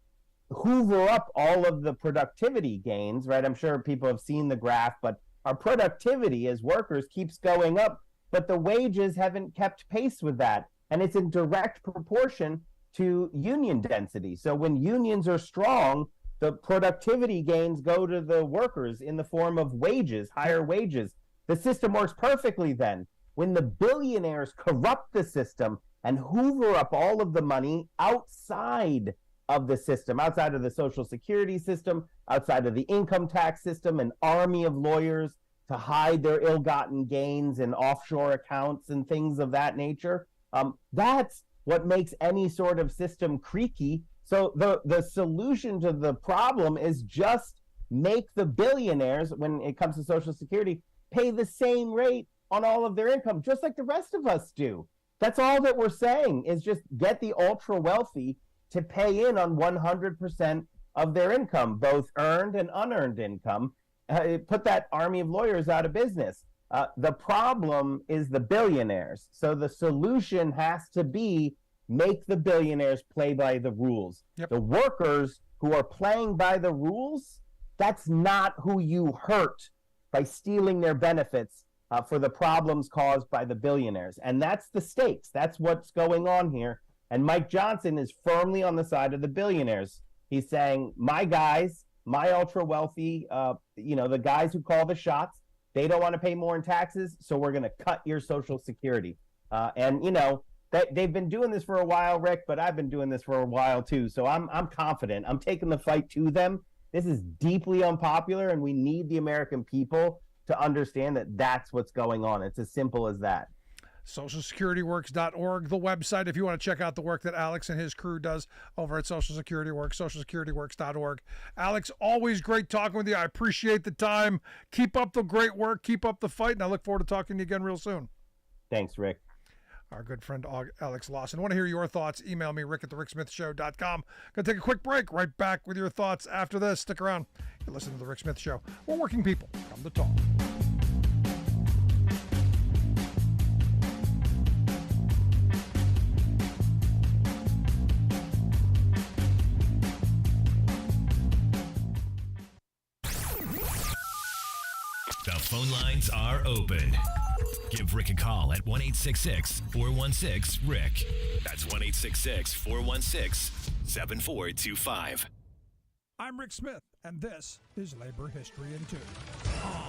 hoover up all of the productivity gains, right? I'm sure people have seen the graph, but our productivity as workers keeps going up, but the wages haven't kept pace with that. And it's in direct proportion to union density. So when unions are strong, the productivity gains go to the workers in the form of wages, higher wages. The system works perfectly then. when the billionaires corrupt the system and hoover up all of the money outside of the system, outside of the Social Security system, outside of the income tax system, an army of lawyers to hide their ill-gotten gains in offshore accounts and things of that nature. That's what makes any sort of system creaky. So the solution to the problem is just make the billionaires, when it comes to Social Security, pay the same rate on all of their income, just like the rest of us do. That's all that we're saying, is just get the ultra wealthy to pay in on 100% of their income, both earned and unearned income. Put that army of lawyers out of business. The problem is the billionaires. So the solution has to be make the billionaires play by the rules. Yep. The workers who are playing by the rules, that's not who you hurt by stealing their benefits for the problems caused by the billionaires. And that's the stakes. That's what's going on here. And Mike Johnson is firmly on the side of the billionaires. He's saying, my guys, my ultra wealthy, the guys who call the shots, they don't want to pay more in taxes, so we're going to cut your Social Security. They've been doing this for a while, Rick, but I've been doing this for a while too. So I'm confident. I'm taking the fight to them. This is deeply unpopular, and we need the American people to understand that that's what's going on. It's as simple as that. SocialSecurityWorks.org, the website, if you want to check out the work that Alex and his crew does over at Social Security Works, SocialSecurityWorks.org. Alex, always great talking with you. I appreciate the time. Keep up the great work. Keep up the fight, and I look forward to talking to you again real soon. Thanks, Rick. Our good friend Alex Lawson. Want to hear your thoughts? Email me, rick@thericksmithshow.com. Going to take a quick break. Right back with your thoughts after this. Stick around. You're listening to The Rick Smith Show. We're working people. Come to talk. The phone lines are open. Give Rick a call at 1-866-416-RICK. That's 1-866-416-7425. I'm Rick Smith, and this is Labor History in 2.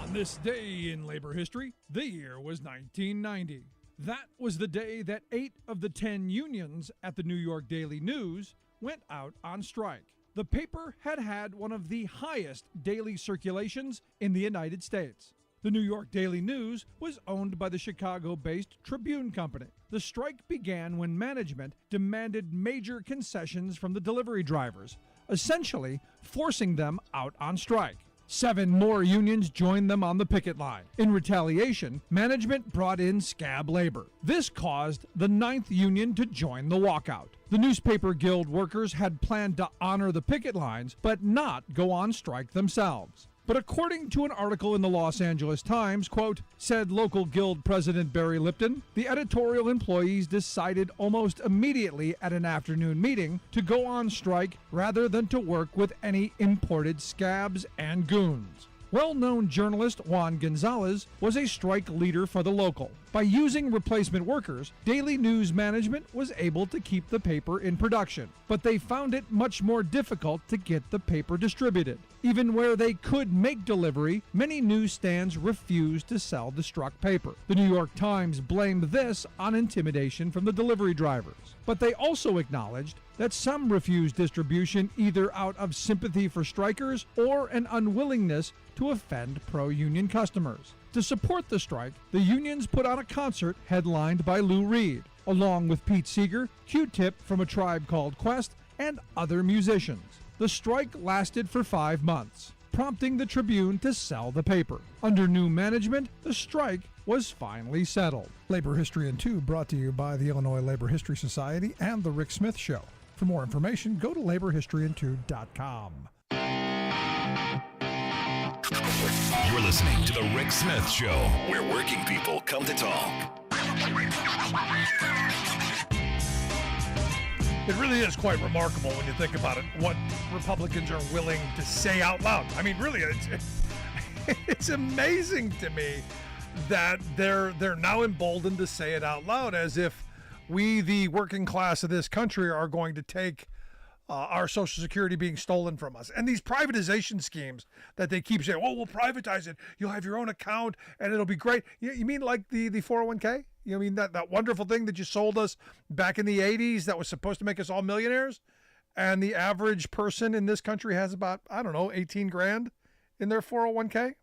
On this day in labor history, the year was 1990. That was the day that 8 of the 10 unions at the New York Daily News went out on strike. The paper had one of the highest daily circulations in the United States. The New York Daily News was owned by the Chicago-based Tribune Company. The strike began when management demanded major concessions from the delivery drivers, essentially forcing them out on strike. 7 more unions joined them on the picket line. In retaliation, management brought in scab labor. This caused the 9th union to join the walkout. The newspaper guild workers had planned to honor the picket lines, but not go on strike themselves. But according to an article in the Los Angeles Times, quote, said local guild president Barry Lipton, the editorial employees decided almost immediately at an afternoon meeting to go on strike rather than to work with any imported scabs and goons. Well-known journalist Juan Gonzalez was a strike leader for the local. By using replacement workers, Daily News management was able to keep the paper in production, but they found it much more difficult to get the paper distributed. Even where they could make delivery, many newsstands refused to sell the struck paper. The New York Times blamed this on intimidation from the delivery drivers. But they also acknowledged that some refused distribution either out of sympathy for strikers or an unwillingness to offend pro-union customers. To support the strike, the unions put on a concert headlined by Lou Reed, along with Pete Seeger, Q-Tip from A Tribe Called Quest, and other musicians. The strike lasted for 5 months, prompting the Tribune to sell the paper. Under new management, the strike was finally settled. Labor History in 2 brought to you by the Illinois Labor History Society and The Rick Smith Show. For more information, go to laborhistoryin2.com. You're listening to The Rick Smith Show, where working people come to talk. It really is quite remarkable when you think about it, what Republicans are willing to say out loud. I mean, really, it's amazing to me that they're now emboldened to say it out loud, as if we, the working class of this country, are going to take our Social Security being stolen from us. And these privatization schemes that they keep saying, oh, we'll privatize it. You'll have your own account and it'll be great. You mean like the 401k? You mean that wonderful thing that you sold us back in the 80s that was supposed to make us all millionaires? And the average person in this country has about, 18 grand in their 401k?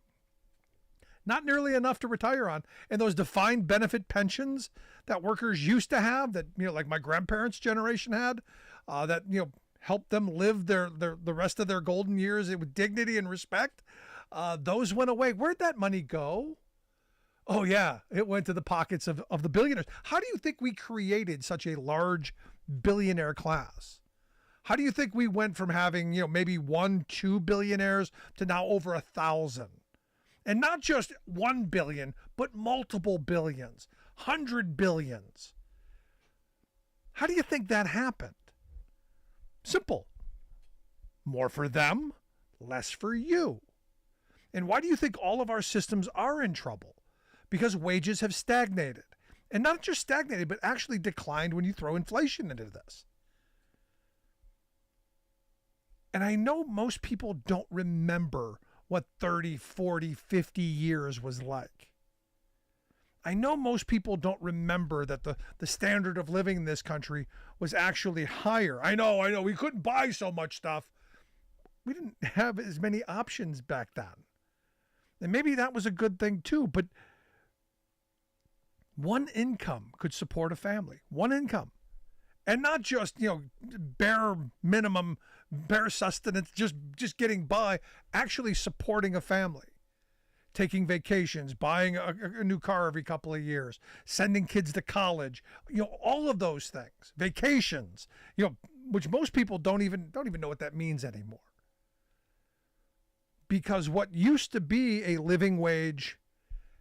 Not nearly enough to retire on. And those defined benefit pensions that workers used to have, that, like my grandparents' generation had, that, helped them live the rest of their golden years with dignity and respect, those went away. Where'd that money go? Oh, yeah, it went to the pockets of the billionaires. How do you think we created such a large billionaire class? How do you think we went from having, maybe 1-2 billionaires to now over 1,000? And not just 1 billion, but multiple billions, 100 billions. How do you think that happened? Simple. More for them, less for you. And why do you think all of our systems are in trouble? Because wages have stagnated. And not just stagnated, but actually declined when you throw inflation into this. And I know most people don't remember what 30, 40, 50 years was like. I know most people don't remember that the standard of living in this country was actually higher. I know, we couldn't buy so much stuff. We didn't have as many options back then. And maybe that was a good thing too, but one income could support a family. One income. And not just, bare minimum, bare sustenance, just getting by, actually supporting a family. Taking vacations, buying a new car every couple of years, sending kids to college, all of those things. Vacations, which most people don't even know what that means anymore. Because what used to be a living wage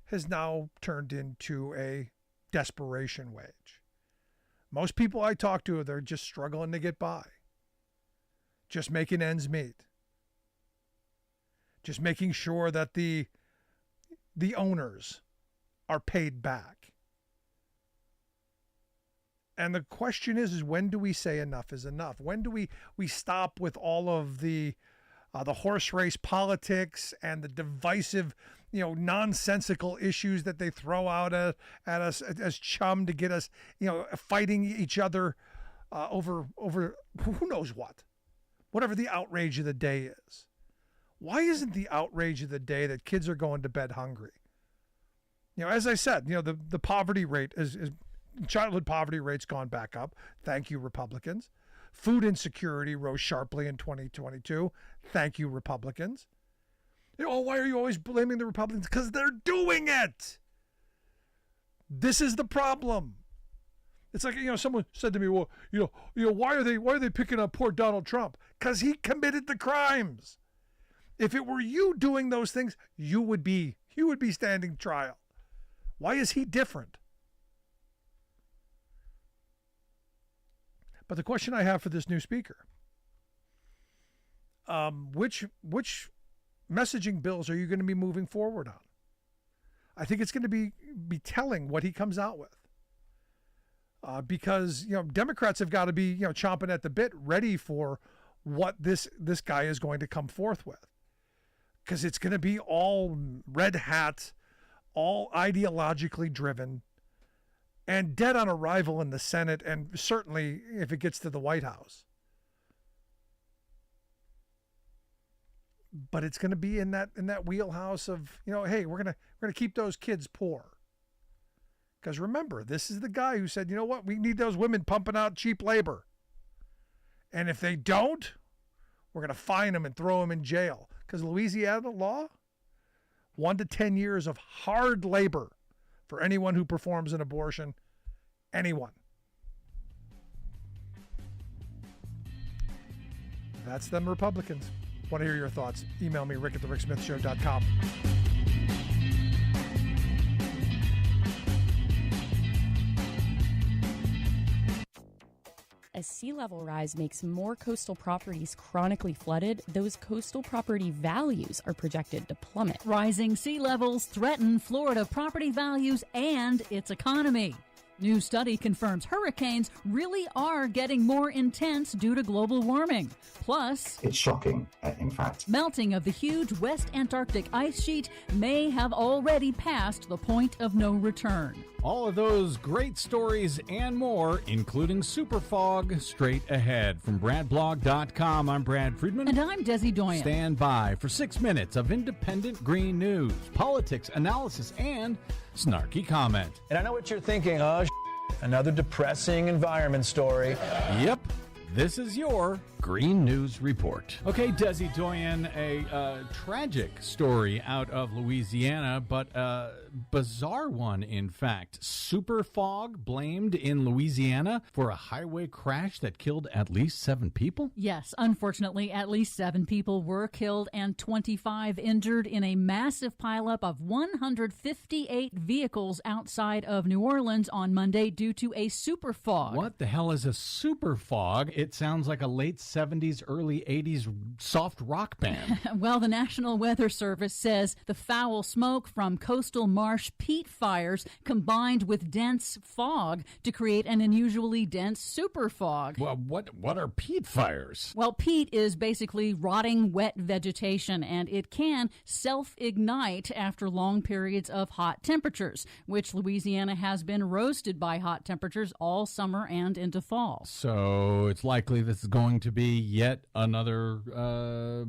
has now turned into a desperation wage. Most people I talk to, they're just struggling to get by. Just making ends meet. Just making sure that the owners are paid back. And the question is when do we say enough is enough? When do we stop with all of the horse race politics and the divisive, nonsensical issues that they throw out at us as chum to get us, fighting each other over who knows what, whatever the outrage of the day is. Why isn't the outrage of the day that kids are going to bed hungry? As I said, the poverty rate is childhood poverty rate's gone back up. Thank you, Republicans. Food insecurity rose sharply in 2022. Thank you, Republicans. Why are you always blaming the Republicans? Because they're doing it. This is the problem. It's like, someone said to me, well, why are they picking up poor Donald Trump? Because he committed the crimes. If it were you doing those things, you would be standing trial. Why is he different? But the question I have for this new speaker, which messaging bills are you going to be moving forward on? I think it's going to be telling what he comes out with. Because, Democrats have got to be, chomping at the bit, ready for what this guy is going to come forth with. Because it's going to be all red hat, all ideologically driven, and dead on arrival in the Senate, and certainly if it gets to the White House. But it's going to be in that wheelhouse of, hey, we're going to keep those kids poor. Because remember, this is the guy who said, we need those women pumping out cheap labor. And if they don't, we're going to fine them and throw them in jail. Because Louisiana law, 1 to 10 years of hard labor for anyone who performs an abortion. Anyone. That's them Republicans. Want to hear your thoughts? Email me, rick@thericksmithshow.com. As sea level rise makes more coastal properties chronically flooded, those coastal property values are projected to plummet. Rising sea levels threaten Florida property values and its economy. New study confirms hurricanes really are getting more intense due to global warming. Plus, it's shocking, in fact. Melting of the huge West Antarctic ice sheet may have already passed the point of no return. All of those great stories and more, including super fog, straight ahead. From BradBlog.com, I'm Brad Friedman. And I'm Desi Doyen. Stand by for 6 minutes of independent green news, politics, analysis, and snarky comment. And I know what you're thinking, another depressing environment story. Yep. This is your Green News Report. Okay, Desi Doyen, a tragic story out of Louisiana, but a bizarre one, in fact. Super fog blamed in Louisiana for a highway crash that killed at least 7 people? Yes, unfortunately, at least 7 people were killed and 25 injured in a massive pileup of 158 vehicles outside of New Orleans on Monday due to a super fog. What the hell is a super fog? It sounds like a late 70s, early 80s soft rock band. Well, the National Weather Service says the foul smoke from coastal marsh peat fires combined with dense fog to create an unusually dense super fog. Well, what are peat fires? Well, peat is basically rotting wet vegetation, and it can self-ignite after long periods of hot temperatures, which Louisiana has been roasted by hot temperatures all summer and into fall. So it's likely this is going to be yet another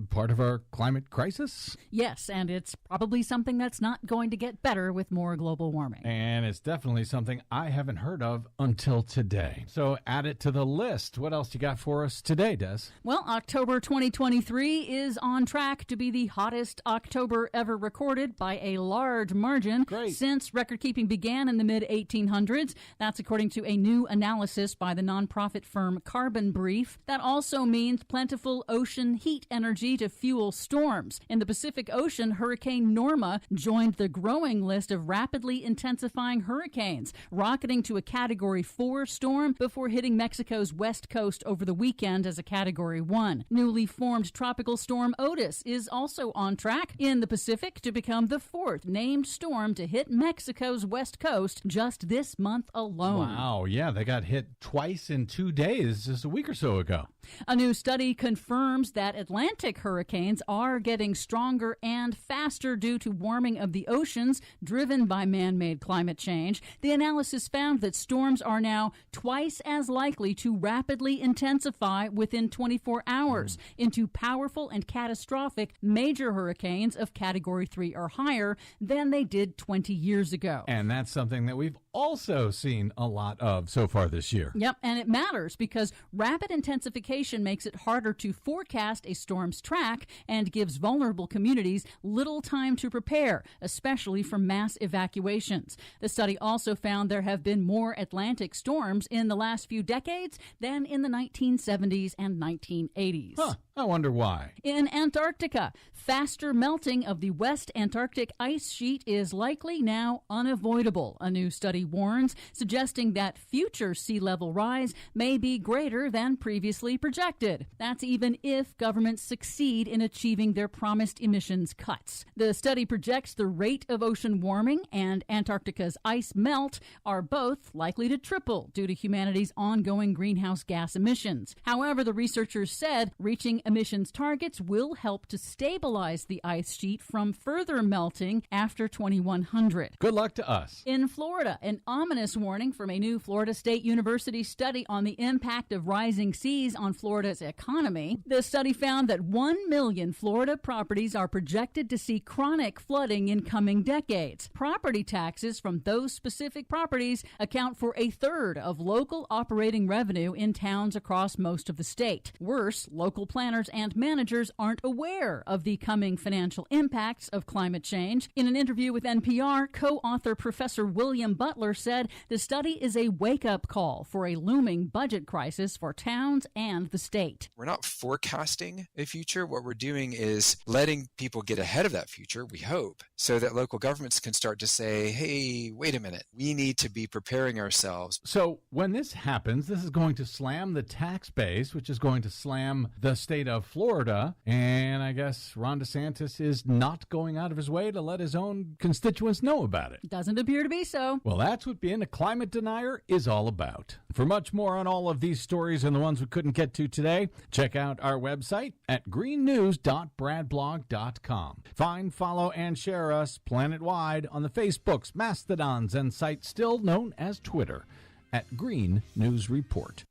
part of our climate crisis? Yes, and it's probably something that's not going to get better with more global warming. And it's definitely something I haven't heard of until today. So add it to the list. What else you got for us today, Des? Well, October 2023 is on track to be the hottest October ever recorded by a large margin. Great. Since record-keeping began in the mid-1800s. That's according to a new analysis by the nonprofit firm Carbon Brief. That also means plentiful ocean heat energy to fuel storms. In the Pacific Ocean, Hurricane Norma joined the growing list of rapidly intensifying hurricanes, rocketing to a Category 4 storm before hitting Mexico's west coast over the weekend as a Category 1. Newly formed Tropical Storm Otis is also on track in the Pacific to become the 4th named storm to hit Mexico's west coast just this month alone. Wow, yeah, they got hit twice in 2 days just a week or so ago. A new study confirms that Atlantic hurricanes are getting stronger and faster due to warming of the oceans driven by man-made climate change. The analysis found that storms are now twice as likely to rapidly intensify within 24 hours into powerful and catastrophic major hurricanes of Category 3 or higher than they did 20 years ago. And that's something that we've also seen a lot of so far this year. Yep, and it matters because rapid intensification makes it harder to forecast a storm's track and gives vulnerable communities little time to prepare, especially for mass evacuations. The study also found there have been more Atlantic storms in the last few decades than in the 1970s and 1980s. Huh. I wonder why. In Antarctica, faster melting of the West Antarctic ice sheet is likely now unavoidable, a new study warns, suggesting that future sea level rise may be greater than previously projected. That's even if governments succeed in achieving their promised emissions cuts. The study projects the rate of ocean warming and Antarctica's ice melt are both likely to triple due to humanity's ongoing greenhouse gas emissions. However, the researchers said reaching emissions targets will help to stabilize the ice sheet from further melting after 2100. Good luck to us. In Florida, an ominous warning from a new Florida State University study on the impact of rising seas on Florida's economy. The study found that 1 million Florida properties are projected to see chronic flooding in coming decades. Property taxes from those specific properties account for a third of local operating revenue in towns across most of the state. Worse, local planners and managers aren't aware of the coming financial impacts of climate change. In an interview with NPR, co-author Professor William Butler said the study is a wake-up call for a looming budget crisis for towns and the state. We're not forecasting a future. What we're doing is letting people get ahead of that future, we hope, so that local governments can start to say, hey, wait a minute, we need to be preparing ourselves. So when this happens, this is going to slam the tax base, which is going to slam the state state of Florida, and I guess Ron DeSantis is not going out of his way to let his own constituents know about it. Doesn't appear to be so. Well, that's what being a climate denier is all about. For much more on all of these stories and the ones we couldn't get to today, check out our website at greennews.bradblog.com. Find, follow, and share us planet-wide on the Facebooks, Mastodons, and sites still known as Twitter at Green News Report.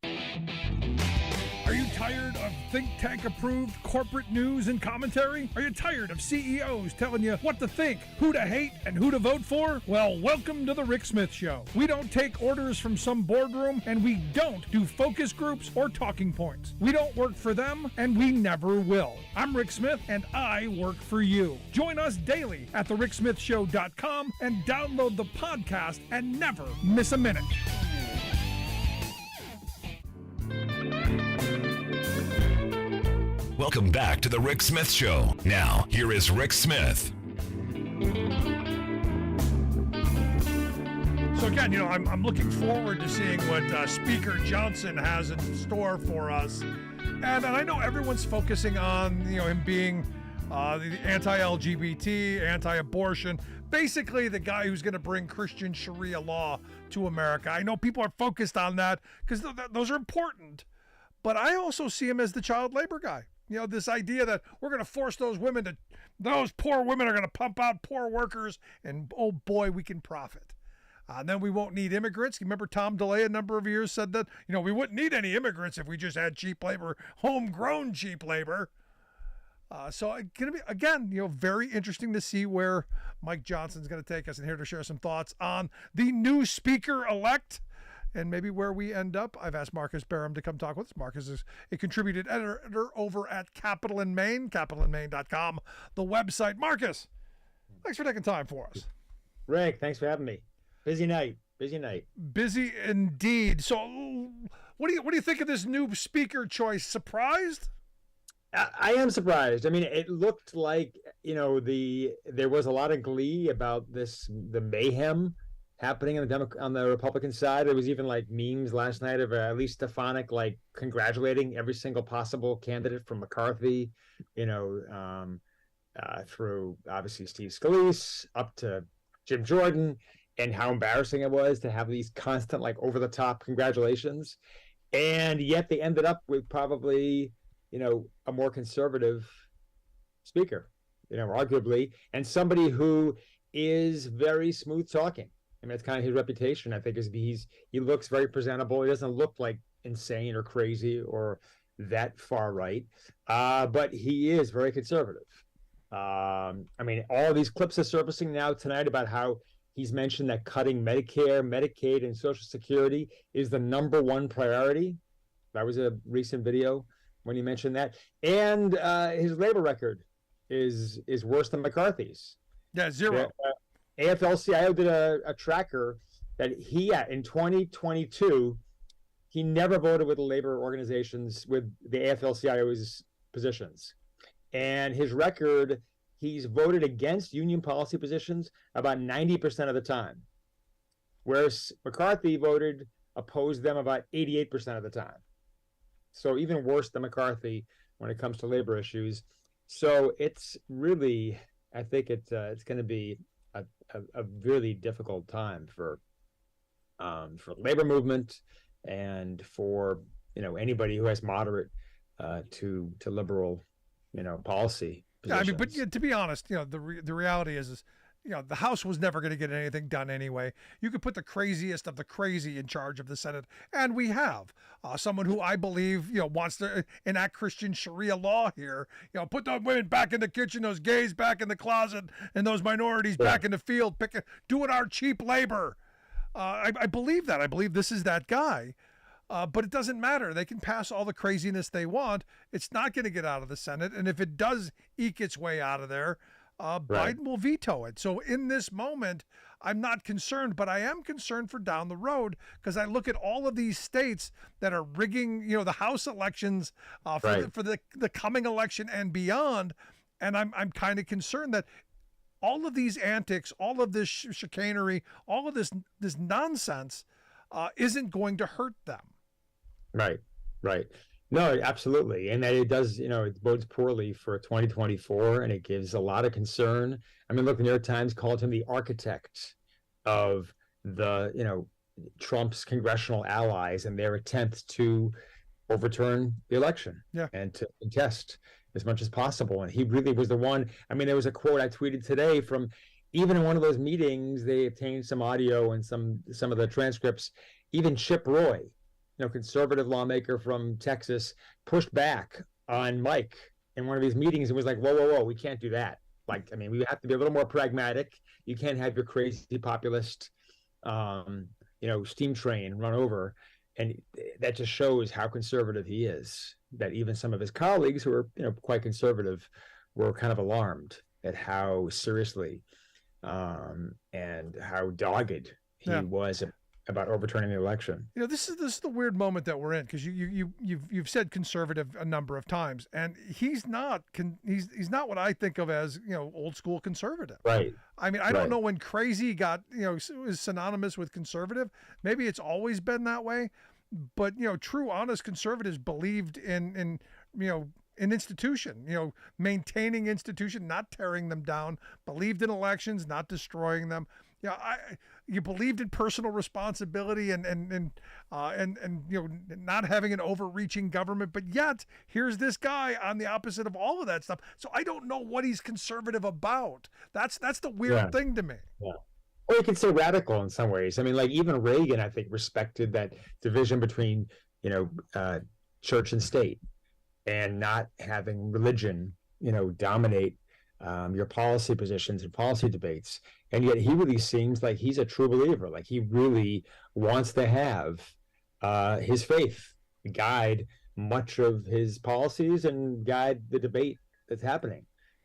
Are you tired of think tank approved corporate news and commentary? Are you tired of CEOs telling you what to think, who to hate, and who to vote for? Well, welcome to the Rick Smith Show. We don't take orders from some boardroom, and we don't do focus groups or talking points. We don't work for them, and we never will. I'm Rick Smith, and I work for you. Join us daily at thericksmithshow.com and download the podcast and never miss a minute. Welcome back to the Rick Smith Show. Now, here is Rick Smith. So again, I'm looking forward to seeing what Speaker Johnson has in store for us. And I know everyone's focusing on, him being the anti-LGBT, anti-abortion, basically the guy who's going to bring Christian Sharia law to America. I know people are focused on that because those are important. But I also see him as the child labor guy. This idea that we're going to force those poor women are going to pump out poor workers, and oh boy, we can profit. And then we won't need immigrants. You remember Tom DeLay a number of years said that, we wouldn't need any immigrants if we just had cheap labor, homegrown cheap labor. So it's going to be, again, very interesting to see where Mike Johnson's going to take us, and here to share some thoughts on the new speaker-elect and maybe where we end up. I've asked Marcus Barham to come talk with us. Marcus is a contributed editor over at Capital in Maine, capitalinmaine.com, the website. Marcus, thanks for taking time for us. Rick, thanks for having me. Busy night. Busy indeed. So what do you think of this new speaker choice? Surprised? I am surprised. I mean, it looked like, there was a lot of glee about the mayhem happening on the Republican side. There was even like memes last night of Elise Stefanik like congratulating every single possible candidate from McCarthy, through obviously Steve Scalise up to Jim Jordan, and how embarrassing it was to have these constant like over the top congratulations. And yet they ended up with probably, a more conservative speaker, arguably, and somebody who is very smooth talking. I mean, that's kind of his reputation. I think he looks very presentable. He doesn't look like insane or crazy or that far right, but he is very conservative. I mean, all these clips are surfacing now tonight about how he's mentioned that cutting Medicare, Medicaid, and Social Security is the number one priority. That was a recent video when he mentioned that. And his labor record is worse than McCarthy's. Yeah, zero. AFL-CIO did a tracker that in 2022, he never voted with the labor organizations with the AFL-CIO's positions. And his record, he's voted against union policy positions about 90% of the time. Whereas McCarthy opposed them about 88% of the time. So even worse than McCarthy when it comes to labor issues. So it's really, I think it's going to be a really difficult time for the labor movement and for anybody who has moderate to liberal policy positions. Yeah, I mean, but to be honest, the reality is the House was never going to get anything done anyway. You could put the craziest of the crazy in charge of the Senate, and we have someone who I believe wants to enact Christian Sharia law here. Put those women back in the kitchen, those gays back in the closet, and those minorities back in the field, doing our cheap labor. I believe that. I believe this is that guy. But it doesn't matter. They can pass all the craziness they want. It's not going to get out of the Senate, and if it does eke its way out of there, Biden will veto it. So in this moment, I'm not concerned, but I am concerned for down the road because I look at all of these states that are rigging, the House elections for the coming election and beyond, and I'm kind of concerned that all of these antics, all of this chicanery, all of this nonsense isn't going to hurt them. Right. No, absolutely. And that it does, it bodes poorly for 2024, and it gives a lot of concern. I mean, look, the New York Times called him the architect of Trump's congressional allies and their attempt to overturn the election and to contest as much as possible. And he really was the one. I mean, there was a quote I tweeted today from even in one of those meetings, they obtained some audio and some of the transcripts. Even Chip Roy, conservative lawmaker from Texas, pushed back on Mike in one of these meetings and was like, whoa, we can't do that. Like, I mean, we have to be a little more pragmatic. You can't have your crazy populist, steam train run over. And that just shows how conservative he is, that even some of his colleagues who are, quite conservative were kind of alarmed at how seriously and how dogged he was about overturning the election. This is the weird moment that we're in, because you've said conservative a number of times, and he's not what I think of as old school conservative. Right. I mean, I don't know when crazy got is synonymous with conservative. Maybe it's always been that way, but true honest conservatives believed in institution, maintaining institution, not tearing them down, believed in elections, not destroying them. You believed in personal responsibility and not having an overreaching government, but yet here's this guy on the opposite of all of that stuff. So I don't know what he's conservative about. That's the weird thing to me. Yeah. Or you could say radical in some ways. I mean, like even Reagan, I think, respected that division between church and state, and not having religion dominate your policy positions and policy debates. And yet he really seems like he's a true believer. Like he really wants to have his faith guide much of his policies and guide the debate that's happening.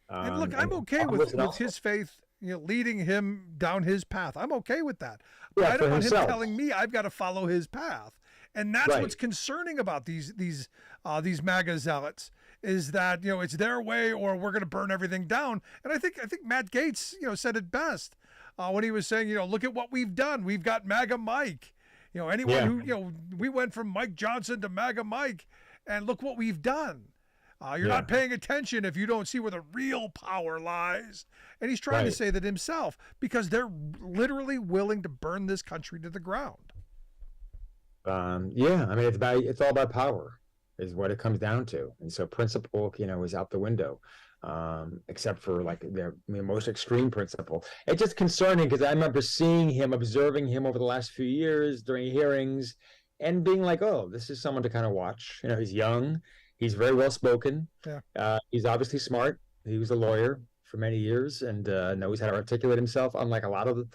And look, I'm okay with his faith, leading him down his path. I'm okay with that. But I don't want him telling me I've got to follow his path. And that's what's concerning about these MAGA zealots, is that it's their way or we're going to burn everything down. And I think Matt Gaetz said it best when he was saying look at what we've done. We've got MAGA Mike. Anyone who we went from Mike Johnson to MAGA Mike, and look what we've done. You're not paying attention if you don't see where the real power lies. And he's trying to say that himself, because they're literally willing to burn this country to the ground. I mean, it's all about power is what it comes down to. And so principle, is out the window, except for like the most extreme principle. It's just concerning because I remember observing him over the last few years during hearings and being like, oh, this is someone to kind of watch. He's young. He's very well spoken. Yeah. He's obviously smart. He was a lawyer for many years and knows how to articulate himself, unlike a lot of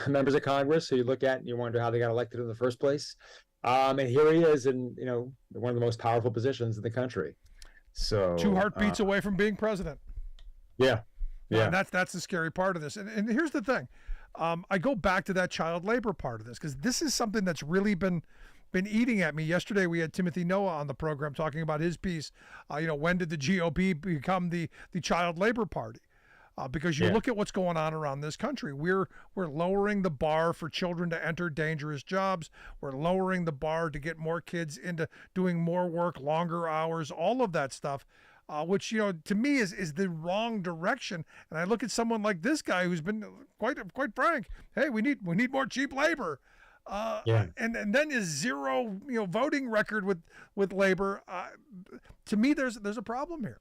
members of Congress who you look at and you wonder how they got elected in the first place. And here he is in one of the most powerful positions in the country. So 2 heartbeats away from being president. Yeah. And that's the scary part of this. And here's the thing. I go back to that child labor part of this, because this is something that's really been eating at me. Yesterday we had Timothy Noah on the program talking about his piece. When did the GOP become the child labor party? Because you look at what's going on around this country. We're lowering the bar for children to enter dangerous jobs. We're lowering the bar to get more kids into doing more work, longer hours, all of that stuff, which to me is the wrong direction. And I look at someone like this guy who's been quite frank. Hey, we need more cheap labor. And then his zero voting record with labor. To me, there's a problem here.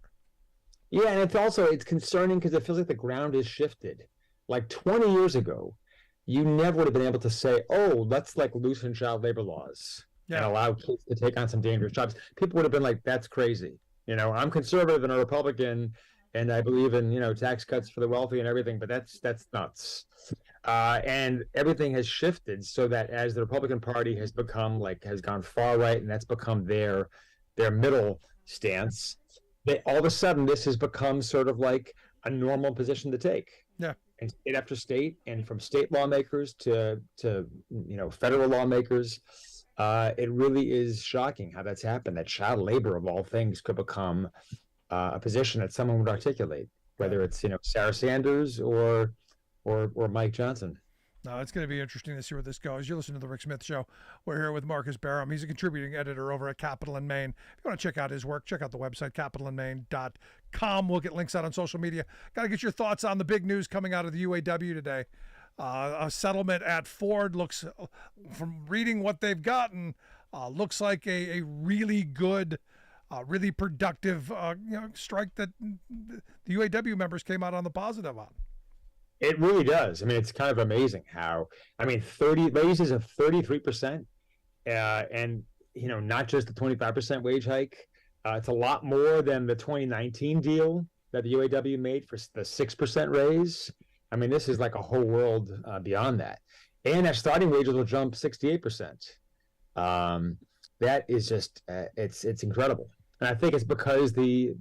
Yeah, and it's concerning because it feels like the ground is shifted. Like 20 years ago, you never would have been able to say, oh, let's like loosen child labor laws and allow kids to take on some dangerous jobs. People would have been like, that's crazy. I'm conservative and a Republican, and I believe in, tax cuts for the wealthy and everything, but that's nuts. And everything has shifted so that as the Republican Party has gone far right, and that's become their middle stance, all of a sudden this has become sort of like a normal position to take. Yeah. And state after state, and from state lawmakers to federal lawmakers, it really is shocking how that's happened. That child labor of all things could become a position that someone would articulate, whether it's Sarah Sanders or Mike Johnson. No, it's going to be interesting to see where this goes. You're listening to The Rick Smith Show. We're here with Marcus Barham. He's a contributing editor over at Capital in Maine. If you want to check out his work, check out the website, capitalinmaine.com. We'll get links out on social media. Got to get your thoughts on the big news coming out of the UAW today. A settlement at Ford looks, from reading what they've gotten, looks like a really good, really productive strike that the UAW members came out on the positive on. It really does. I mean, it's kind of amazing how, 30 raises of 33%, and, not just the 25% wage hike. It's a lot more than the 2019 deal that the UAW made for the 6% raise. I mean, this is like a whole world beyond that. And our starting wages will jump 68%. That is just, it's incredible. And I think it's because the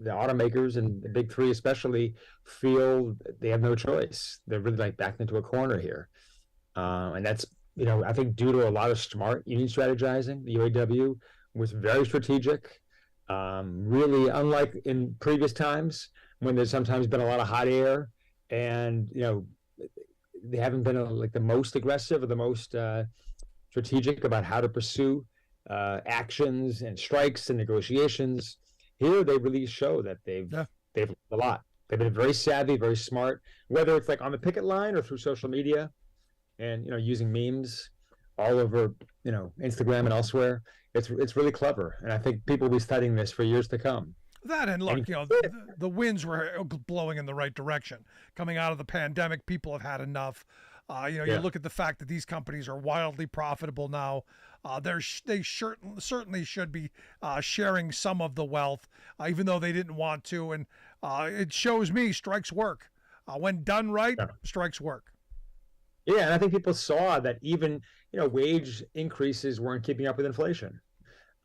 automakers and the big three especially feel they have no choice. They're really like backed into a corner here. And that's, I think due to a lot of smart union strategizing. The UAW was very strategic, really unlike in previous times when there's sometimes been a lot of hot air and, they haven't been like the most aggressive or the most strategic about how to pursue actions and strikes and negotiations. Here, they really show that they've learned a lot. They've been very savvy, very smart, whether it's like on the picket line or through social media and, using memes all over, Instagram and elsewhere. It's really clever. And I think people will be studying this for years to come. That and look, the winds were blowing in the right direction. Coming out of the pandemic, people have had enough. You look at the fact that these companies are wildly profitable now. They certainly should be sharing some of the wealth, even though they didn't want to. And it shows me strikes work. When done right, strikes work. Yeah, and I think people saw that even wage increases weren't keeping up with inflation,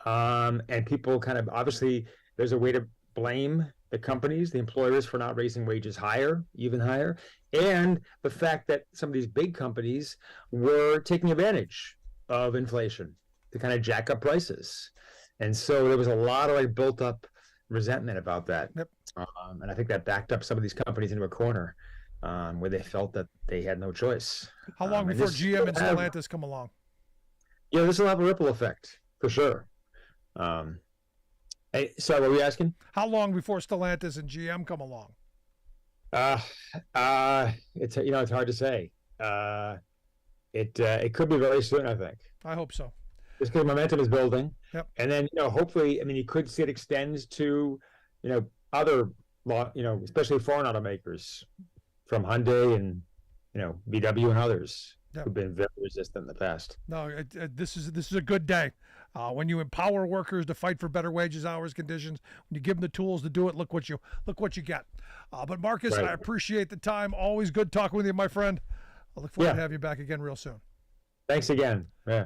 and people kind of obviously there's a way to blame the companies, the employers, for not raising wages higher, even higher, and the fact that some of these big companies were taking advantage of inflation to kind of jack up prices. And so there was a lot of like built up resentment about that. Yep. And I think that backed up some of these companies into a corner where they felt that they had no choice. How long before GM and Stellantis come along? Yeah, this will have a ripple effect for sure. Sorry, what were you asking? How long before Stellantis and GM come along? It's it's hard to say. It could be very soon, I think. I hope so. Just because momentum is building. Yep. And then, hopefully, you could see it extends to, other, especially foreign automakers from Hyundai and, VW and others who've been very resistant in the past. No, this is a good day. When you empower workers to fight for better wages, hours, conditions, when you give them the tools to do it, look what you get. But Marcus, right. I appreciate the time. Always good talking with you, my friend. I look forward to having you back again real soon. Thanks again. Yeah.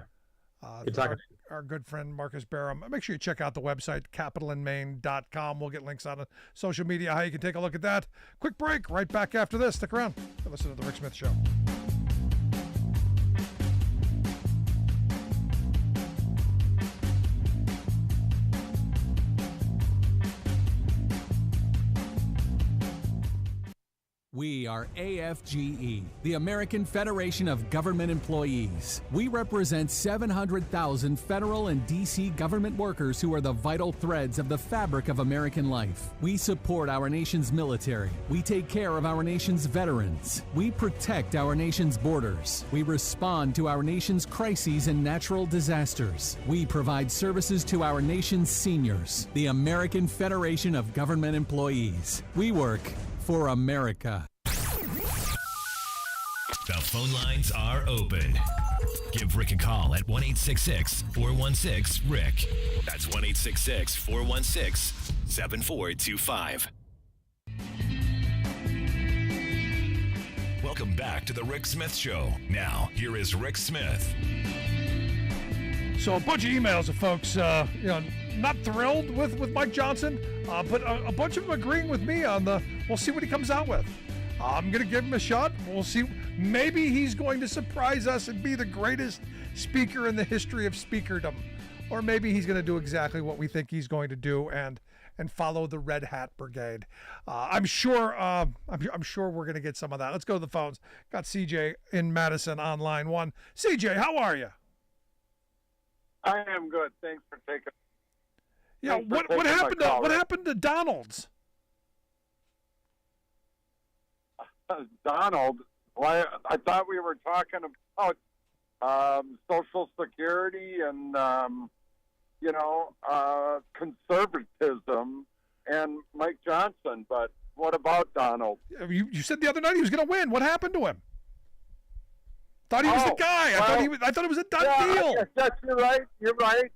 Good talking. Our good friend Marcus Barham. Make sure you check out the website, capitalinmaine.com. We'll get links out on social media, how you can take a look at that. Quick break, right back after this. Stick around. Listen to The Rick Smith Show. We are AFGE, the American Federation of Government Employees. We represent 700,000 federal and D.C. government workers who are the vital threads of the fabric of American life. We support our nation's military. We take care of our nation's veterans. We protect our nation's borders. We respond to our nation's crises and natural disasters. We provide services to our nation's seniors. The American Federation of Government Employees. We work for America. The phone lines are open. Give Rick a call at 1-866-416-RICK. That's 1-866-416-7425. Welcome back to the Rick Smith Show. Now, here is Rick Smith. So a bunch of emails of folks, not thrilled with Mike Johnson, but a bunch of them agreeing with me on we'll see what he comes out with. I'm going to give him a shot. We'll see. Maybe he's going to surprise us and be the greatest speaker in the history of speakerdom. or maybe he's going to do exactly what we think he's going to do and follow the Red Hat Brigade. I'm sure we're going to get some of that. Let's go to the phones. Got CJ in Madison on line 1. CJ, how are you? I am good. Thanks for taking. Yeah, what happened to Donald's? Donald? Why? I thought we were talking about Social Security and conservatism and Mike Johnson. But what about Donald? You said the other night he was going to win. What happened to him? Thought he was the guy. I thought it was a done deal. Yes, you're right. You're right.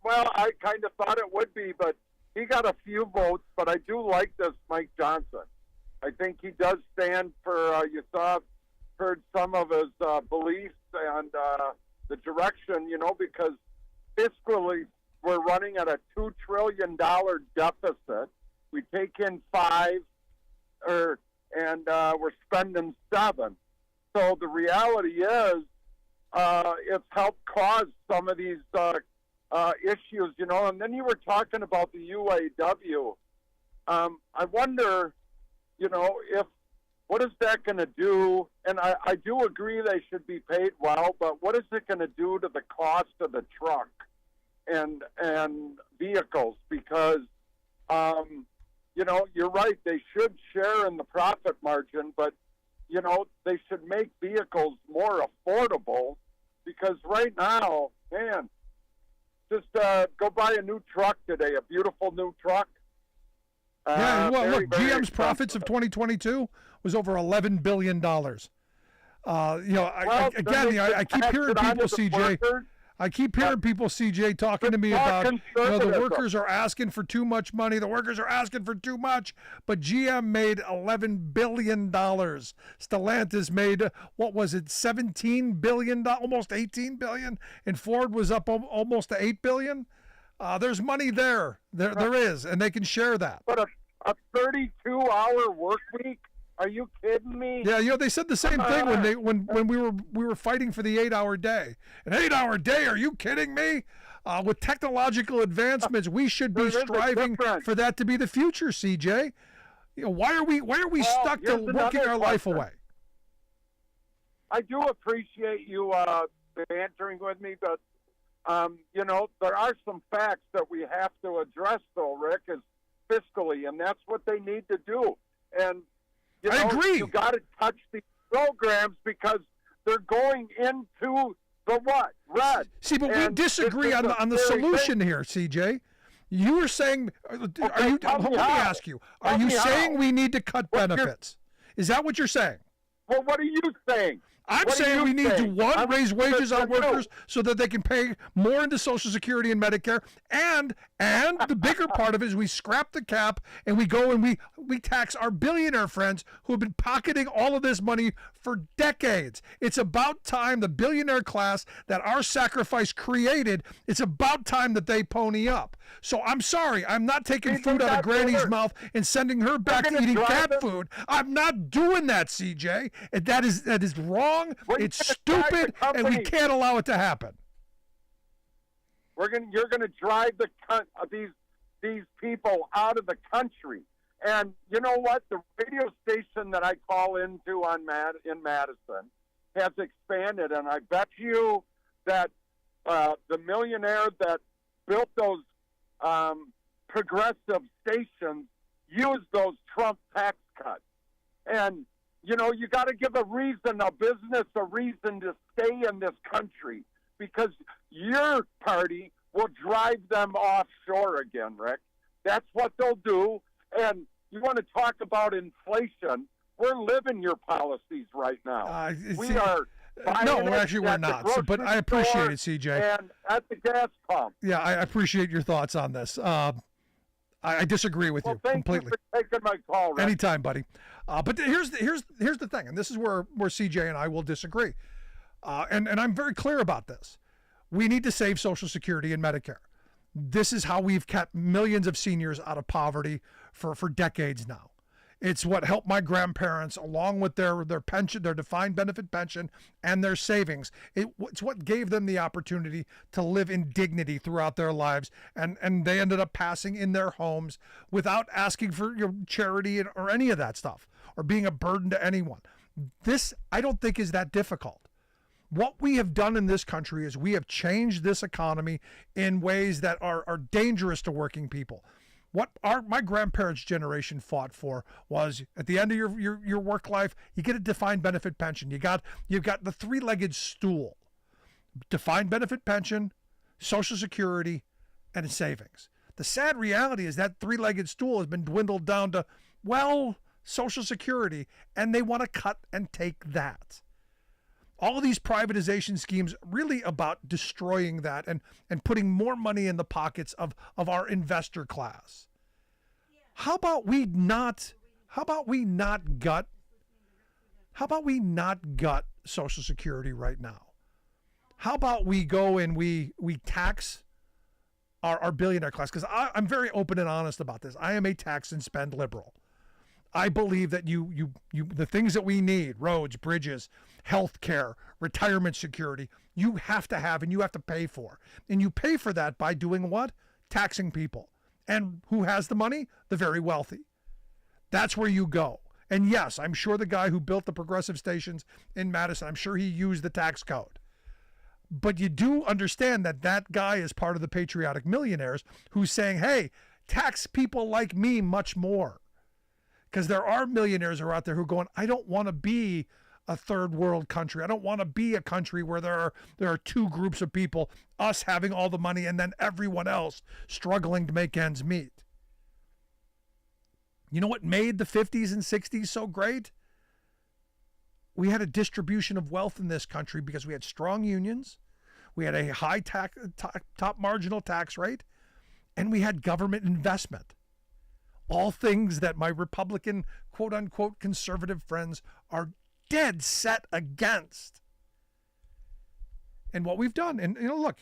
Well, I kind of thought it would be, but he got a few votes. But I do like this Mike Johnson. I think he does stand for. Heard some of his beliefs and the direction. Because fiscally we're running at a $2 trillion deficit. We take in 5, and we're spending 7. So the reality is, it's helped cause some of these issues, And then you were talking about the UAW. I wonder, what is that going to do? And I do agree they should be paid well, but what is it going to do to the cost of the truck and vehicles? Because, you're right, they should share in the profit margin, but they should make vehicles more affordable, because right now, man, just go buy a new truck today, a beautiful new truck. Look, GM's profits of 2022 was over $11 billion. I keep hearing people, CJ. I keep hearing people, CJ, talking to me about, the workers are asking for too much money. The workers are asking for too much. But GM made $11 billion. Stellantis made, $17 billion, almost $18 billion. And Ford was up almost to $8 billion. There's money there. There is, and they can share that. But a 32-hour work week? Are you kidding me? Yeah, they said the same thing when we were fighting for the 8-hour day. An 8-hour day? Are you kidding me? With technological advancements, we should be striving for that to be the future. CJ, why are we stuck to working our life away? I do appreciate you bantering with me, but there are some facts that we have to address, though, Rick, is fiscally, and that's what they need to do. And I agree. You got to touch these programs because they're going into the what? Red. See, but we disagree on the solution here, CJ. You were saying, let me ask you, are you saying we need to cut benefits? Is that what you're saying? Well, what are you saying? I'm saying we need to, raise wages on workers so that they can pay more into Social Security and Medicare. And the bigger part of it is we scrap the cap and we go and we tax our billionaire friends who have been pocketing all of this money for decades. It's about time the billionaire class that our sacrifice created, it's about time that they pony up. So I'm sorry, I'm not taking food out of Granny's mouth and sending her back to eating cat food. I'm not doing that, CJ. That is wrong. It's stupid, and we can't allow it to happen. You're going to drive these people out of the country, and you know what? The radio station that I call into in Madison has expanded, and I bet you that the millionaire that built those progressive stations used those Trump tax cuts, and you got to give a business a reason to stay in this country, because your party will drive them offshore again, Rick. That's what they'll do. And you want to talk about inflation? We're living your policies right now. We are. No, actually, we're not. But I appreciate it, CJ. And at the gas pump. Yeah, I appreciate your thoughts on this. I disagree with you completely. Thank you for taking my call, Rick. Anytime, buddy. But here's the thing, and this is where CJ and I will disagree. And I'm very clear about this. We need to save Social Security and Medicare. This is how we've kept millions of seniors out of poverty for decades now. It's what helped my grandparents, along with their pension, their defined benefit pension, and their savings. It's what gave them the opportunity to live in dignity throughout their lives, and they ended up passing in their homes without asking for charity or any of that stuff, or being a burden to anyone. This, I don't think, is that difficult. What we have done in this country is we have changed this economy in ways that are dangerous to working people. What my grandparents' generation fought for was, at the end of your work life, you get a defined benefit pension. You've got the three-legged stool: defined benefit pension, Social Security, and savings. The sad reality is that three-legged stool has been dwindled down to, well, Social Security, and they want to cut and take that. All of these privatization schemes really about destroying that and putting more money in the pockets of our investor class. How about we not gut Social Security right now? How about we go and we tax our billionaire class? Because I'm very open and honest about this. I am a tax and spend liberal. I believe that the things that we need, roads, bridges, health care, retirement security, you have to have and you have to pay for. And you pay for that by doing what? Taxing people. And who has the money? The very wealthy. That's where you go. And yes, I'm sure the guy who built the progressive stations in Madison, I'm sure he used the tax code. But you do understand that that guy is part of the patriotic millionaires who's saying, hey, tax people like me much more. Because there are millionaires who are out there who are going, I don't want to be a third world country. I don't want to be a country where there are two groups of people, us having all the money and then everyone else struggling to make ends meet. You know what made the 50s and 60s so great? We had a distribution of wealth in this country because we had strong unions, we had a high top marginal tax rate, and we had government investment. All things that my Republican, quote-unquote, conservative friends are dead set against. And what we've done, and look,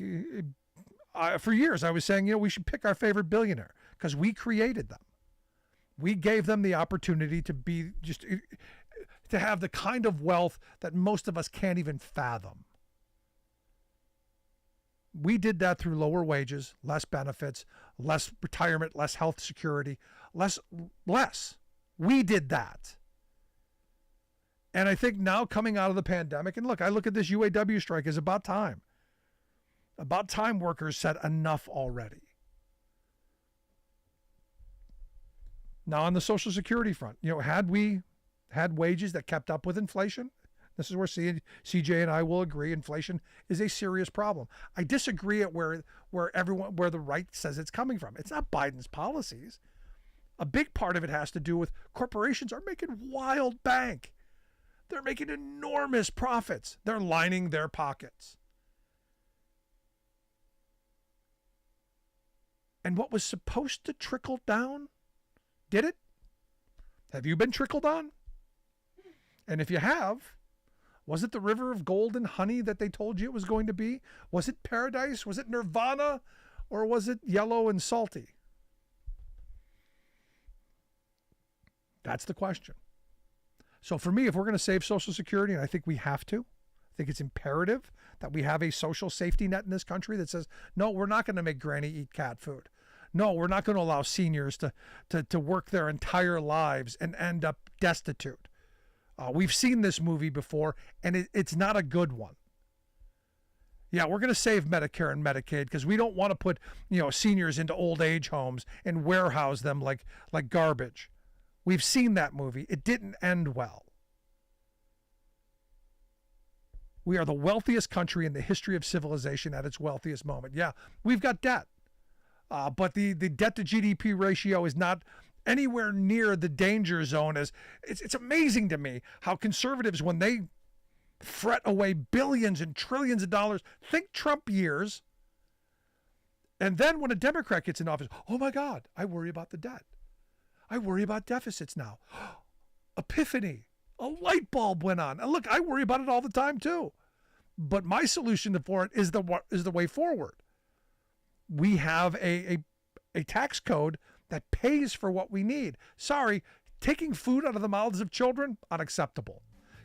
for years I was saying, we should pick our favorite billionaire because we created them. We gave them the opportunity to have the kind of wealth that most of us can't even fathom. We did that through lower wages, less benefits, less retirement, less health security, less. We did that. And I think now coming out of the pandemic, and look, I look at this UAW strike as about time. About time workers said enough already. Now on the Social Security front, had we had wages that kept up with inflation, this is where CJ and I will agree, inflation is a serious problem. I disagree at where the right says it's coming from. It's not Biden's policies. A big part of it has to do with corporations are making wild bank. They're making enormous profits. They're lining their pockets. And what was supposed to trickle down, did it? Have you been trickled on? And if you have, was it the river of gold and honey that they told you it was going to be? Was it paradise? Was it nirvana? Or was it yellow and salty? That's the question. So for me, if we're going to save Social Security, and I think we have to, I think it's imperative that we have a social safety net in this country that says, no, we're not going to make granny eat cat food. No, we're not going to allow seniors to work their entire lives and end up destitute. We've seen this movie before, and it's not a good one. Yeah, we're going to save Medicare and Medicaid because we don't want to put seniors into old age homes and warehouse them like garbage. We've seen that movie. It didn't end well. We are the wealthiest country in the history of civilization at its wealthiest moment. Yeah, we've got debt. But the debt to GDP ratio is not anywhere near the danger zone. It's amazing to me how conservatives, when they fret away billions and trillions of dollars, think Trump years, and then when a Democrat gets in office, oh my God, I worry about the debt. I worry about deficits now. Epiphany. A light bulb went on. And look, I worry about it all the time too. But my solution for it is the way forward. We have a tax code that pays for what we need. Sorry, Taking food out of the mouths of children, unacceptable.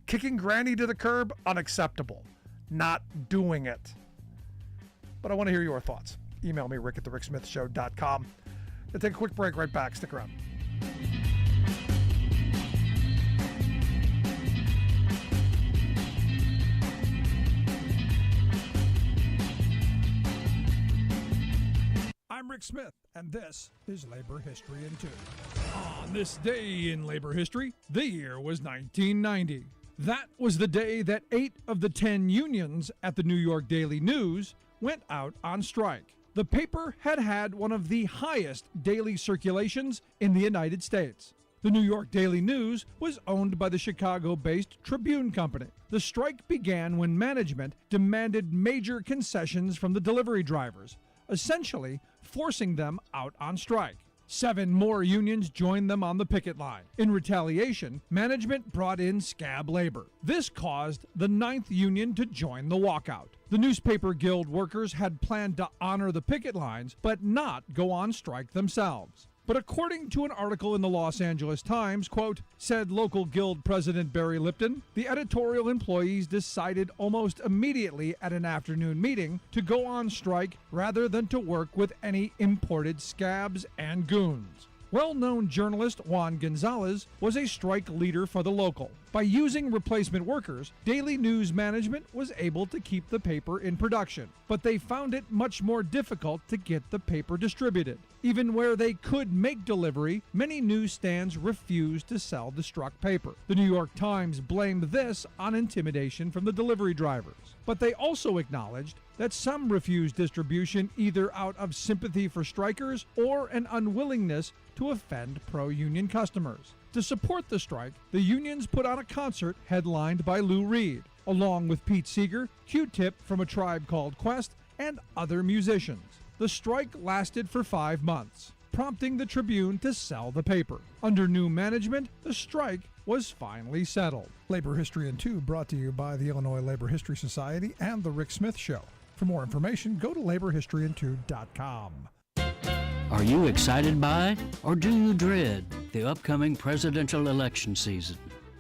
Kicking granny to the curb, unacceptable. Not doing it. But I want to hear your thoughts. Email me, rick@thericksmithshow.com. We'll take a quick break, right back. Stick around. I'm Rick Smith, and this is Labor History in 2. On this day in labor history, the year was 1990. That was the day that 8 of the 10 unions at the New York Daily News went out on strike. The paper had had one of the highest daily circulations in the United States. The New York Daily News was owned by the Chicago-based Tribune Company. The strike began when management demanded major concessions from the delivery drivers, essentially forcing them out on strike. 7 more unions joined them on the picket line. In retaliation, management brought in scab labor. This caused the 9th union to join the walkout. The newspaper guild workers had planned to honor the picket lines, but not go on strike themselves. But according to an article in the Los Angeles Times, quote, said local guild president Barry Lipton, the editorial employees decided almost immediately at an afternoon meeting to go on strike rather than to work with any imported scabs and goons. Well-known journalist Juan Gonzalez was a strike leader for the local. By using replacement workers, Daily News management was able to keep the paper in production, but they found it much more difficult to get the paper distributed. Even where they could make delivery, many newsstands refused to sell the struck paper. The New York Times blamed this on intimidation from the delivery drivers. But they also acknowledged that some refused distribution either out of sympathy for strikers or an unwillingness to offend pro-union customers. To support the strike, the unions put on a concert headlined by Lou Reed, along with Pete Seeger, Q-Tip from A Tribe Called Quest, and other musicians. The strike lasted for 5 months, prompting the Tribune to sell the paper. Under new management, the strike was finally settled. Labor History in 2 brought to you by the Illinois Labor History Society and The Rick Smith Show. For more information, go to laborhistoryin2.com. Are you excited by or do you dread the upcoming presidential election season?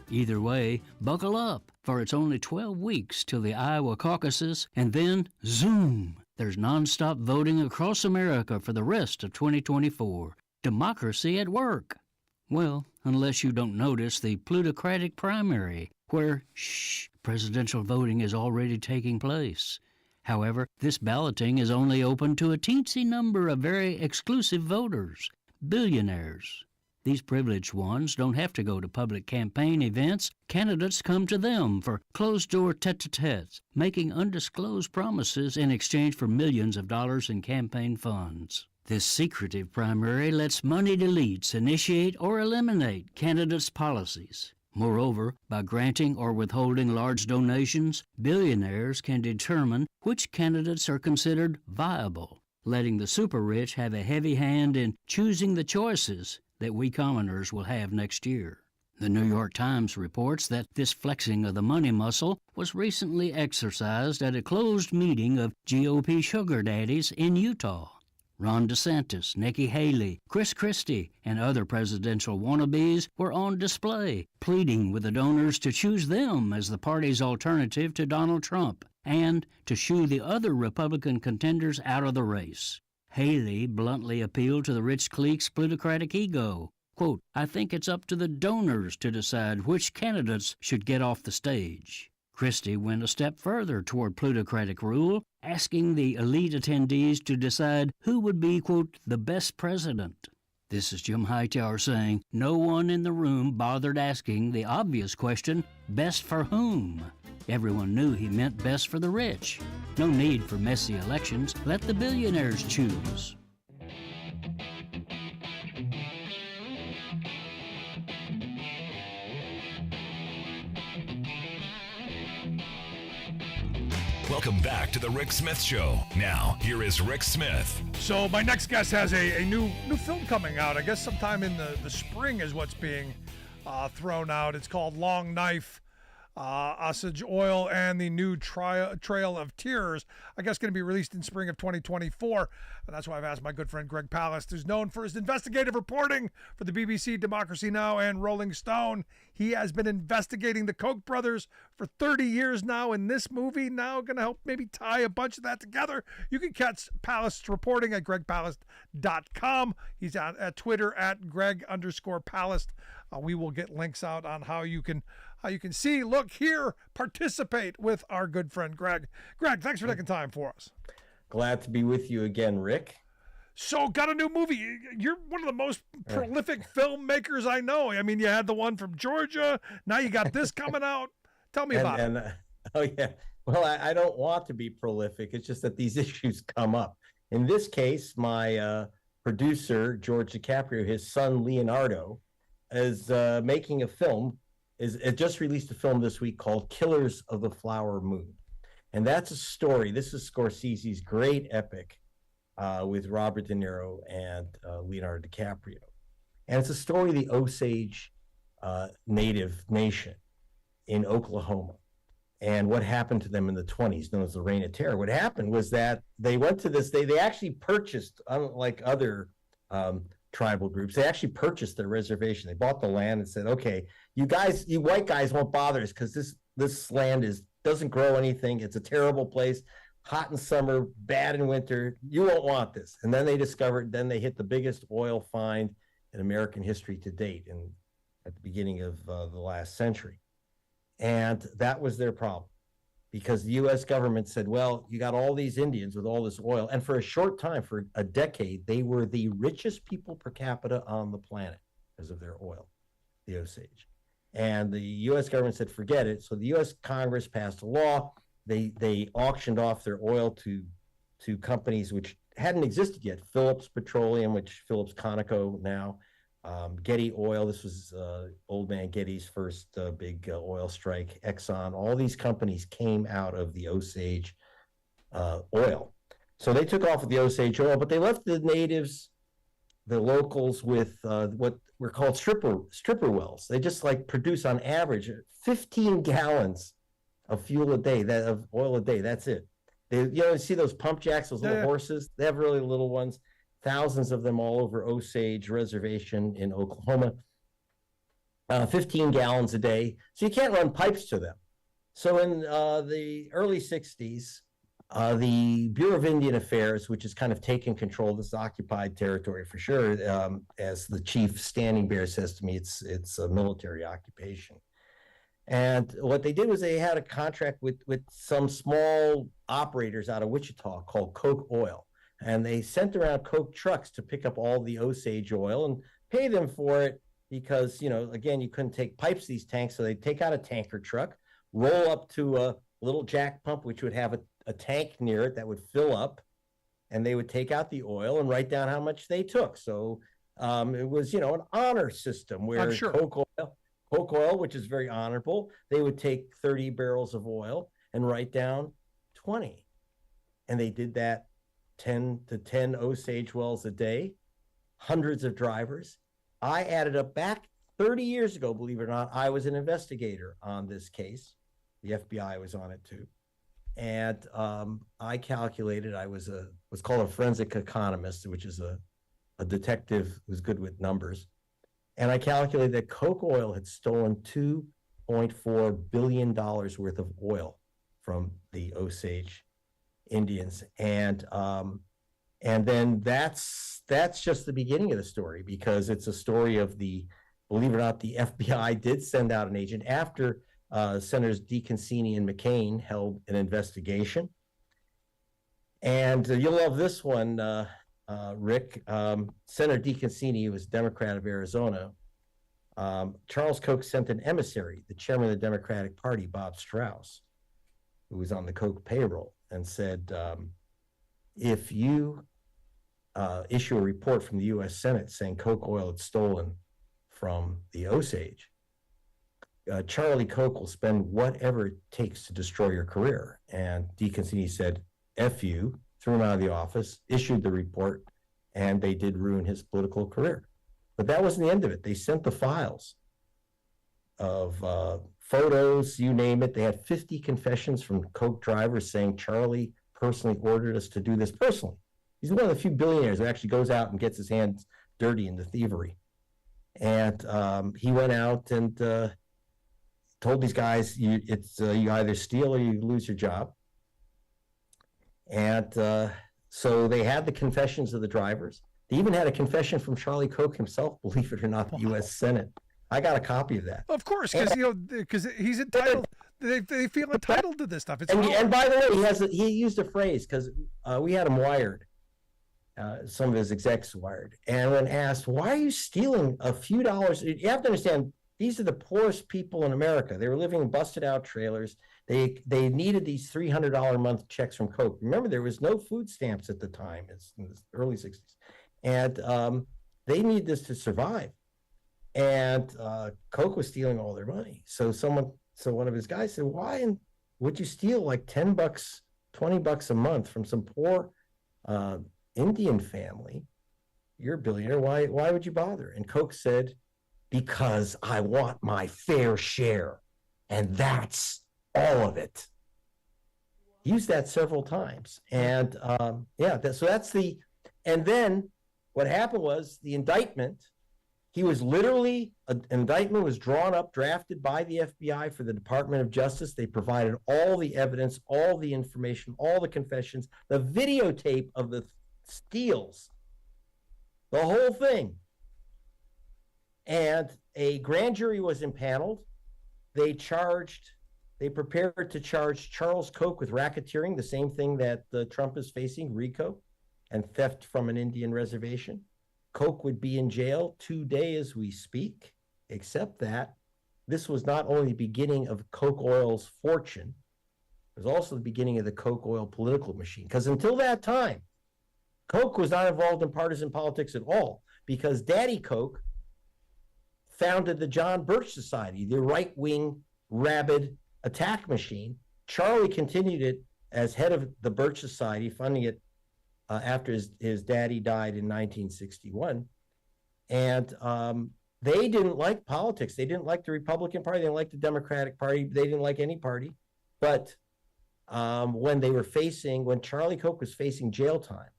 Either way, buckle up, for it's only 12 weeks till the Iowa caucuses, and then, zoom! There's nonstop voting across America for the rest of 2024. Democracy at work. Well, unless you don't notice the plutocratic primary, where, presidential voting is already taking place. However, this balloting is only open to a teensy number of very exclusive voters, billionaires. These privileged ones don't have to go to public campaign events. Candidates come to them for closed-door tete-a-tetes, making undisclosed promises in exchange for millions of dollars in campaign funds. This secretive primary lets moneyed elites initiate or eliminate candidates' policies. Moreover, by granting or withholding large donations, billionaires can determine which candidates are considered viable, letting the super-rich have a heavy hand in choosing the choices that we commoners will have next year. The New York Times reports that this flexing of the money muscle was recently exercised at a closed meeting of GOP sugar daddies in Utah. Ron DeSantis, Nikki Haley, Chris Christie, and other presidential wannabes were on display, pleading with the donors to choose them as the party's alternative to Donald Trump and to shoo the other Republican contenders out of the race. Haley bluntly appealed to the rich clique's plutocratic ego. Quote, I think it's up to the donors to decide which candidates should get off the stage. Christie went a step further toward plutocratic rule, asking the elite attendees to decide who would be, quote, the best president. This is Jim Hightower saying no one in the room bothered asking the obvious question, best for whom? Everyone knew he meant best for the rich. No need for messy elections. Let the billionaires choose. Welcome back to the Rick Smith Show. Now, here is Rick Smith. So my next guest has a new film coming out. I guess sometime in the spring is what's being thrown out. It's called Long Knife. Osage Oil and the new Trail of Tears, I guess, going to be released in spring of 2024. And that's why I've asked my good friend Greg Palast, who's known for his investigative reporting for the BBC, Democracy Now! And Rolling Stone. He has been investigating the Koch brothers for 30 years now, and this movie now going to help maybe tie a bunch of that together. You can catch Palast's reporting at gregpalast.com. He's at Twitter at Greg_Palast. We will get links out on how you can see, look, hear, participate with our good friend Greg. Greg, thanks for taking time for us. Glad to be with you again, Rick. So, got a new movie. You're one of the most prolific filmmakers I know. I mean, you had the one from Georgia. Now you got this coming out. Tell me about it. Oh, yeah. Well, I don't want to be prolific. It's just that these issues come up. In this case, my producer, George DiCaprio, his son, Leonardo, is making a film. It just released a film this week called Killers of the Flower Moon. And that's a story. This is Scorsese's great epic with Robert De Niro and Leonardo DiCaprio. And it's a story of the Osage Native Nation in Oklahoma and what happened to them in the 20s, known as the Reign of Terror. What happened was that they went to this, they actually purchased, unlike other tribal groups, they actually purchased their reservation. They bought the land and said, okay, you white guys won't bother us because this land doesn't grow anything. It's a terrible place, hot in summer, bad in winter. You won't want this. And then they they hit the biggest oil find in American history to date at the beginning of the last century. And that was their problem because the U.S. government said, well, you got all these Indians with all this oil. And for a short time, for a decade, they were the richest people per capita on the planet because of their oil, the Osage. And the U.S. government said, forget it. So the U.S. Congress passed a law. They auctioned off their oil to companies which hadn't existed yet. Phillips Petroleum, which Phillips Conoco now, Getty Oil. This was old man Getty's first big oil strike. Exxon. All these companies came out of the Osage oil. So they took off with the Osage oil, but they left the natives, the locals, with what were called stripper wells. They just produce on average 15 gallons of fuel a day, of oil a day. That's it. You see those pump jacks, those little horses? They have really little ones. Thousands of them all over Osage Reservation in Oklahoma. 15 gallons a day. So you can't run pipes to them. So in the early 60s, the Bureau of Indian Affairs, which has kind of taken control of this occupied territory for sure, as the chief standing bear says to me, it's a military occupation. And what they did was they had a contract with some small operators out of Wichita called Koch Oil. And they sent around Koch trucks to pick up all the Osage oil and pay them for it because, again, you couldn't take pipes to these tanks. So they'd take out a tanker truck, roll up to a little jack pump, which would have a tank near it that would fill up, and they would take out the oil and write down how much they took. So it was, an honor system where Koch oil, which is very honorable, they would take 30 barrels of oil and write down 20. And they did that 10 to 10 Osage wells a day, hundreds of drivers. I added up back 30 years ago, believe it or not, I was an investigator on this case. The FBI was on it too. And I calculated, I was what's called a forensic economist, which is a detective who's good with numbers. And I calculated that Koch Oil had stolen $2.4 billion worth of oil from the Osage Indians. And then that's just the beginning of the story, because it's a story of believe it or not, the FBI did send out an agent after Senators DeConcini and McCain held an investigation. And you'll love this one, Rick. Senator DeConcini, who was a Democrat of Arizona, Charles Koch sent an emissary, the chairman of the Democratic Party, Bob Strauss, who was on the Koch payroll, and said, if you issue a report from the U.S. Senate saying Koch oil had stolen from the Osage, Charlie Koch will spend whatever it takes to destroy your career. And DeConcini said, F you, threw him out of the office, issued the report, and they did ruin his political career. But that wasn't the end of it. They sent the files photos, you name it. They had 50 confessions from Coke drivers saying Charlie personally ordered us to do this personally. He's one of the few billionaires that actually goes out and gets his hands dirty in the thievery. And he went out and told these guys, you either steal or you lose your job. And so they had the confessions of the drivers. They even had a confession from Charlie Koch himself, believe it or not, the U.S. Senate. I got a copy of that. Of course, because he's entitled. They feel entitled to this stuff. And by the way, he used a phrase because we had him wired. Some of his execs wired. And when asked, why are you stealing a few dollars? You have to understand, these are the poorest people in America. They were living in busted out trailers. They needed these $300 a month checks from Coke. Remember, there was no food stamps at the time. It's in the early 60s. And they needed this to survive. And Coke was stealing all their money. So one of his guys said, why would you steal like $10, $20 a month from some poor Indian family? You're a billionaire. Why would you bother? And Coke said, because I want my fair share. And that's all of it. He used that several times. And and then what happened was the indictment, an indictment was drawn up, drafted by the FBI for the Department of Justice. They provided all the evidence, all the information, all the confessions, the videotape of the steals, the whole thing. And a grand jury was impaneled. They prepared to charge Charles Koch with racketeering, the same thing that Trump is facing, RICO, and theft from an Indian reservation. Koch would be in jail today as we speak, except that this was not only the beginning of Koch Oil's fortune, it was also the beginning of the Koch Oil political machine. Because until that time, Koch was not involved in partisan politics at all, because Daddy Koch founded the John Birch Society, the right-wing, rabid attack machine. Charlie continued it as head of the Birch Society, funding it after his daddy died in 1961. And they didn't like politics. They didn't like the Republican Party. They didn't like the Democratic Party. They didn't like any party. But when Charlie Koch was facing jail time,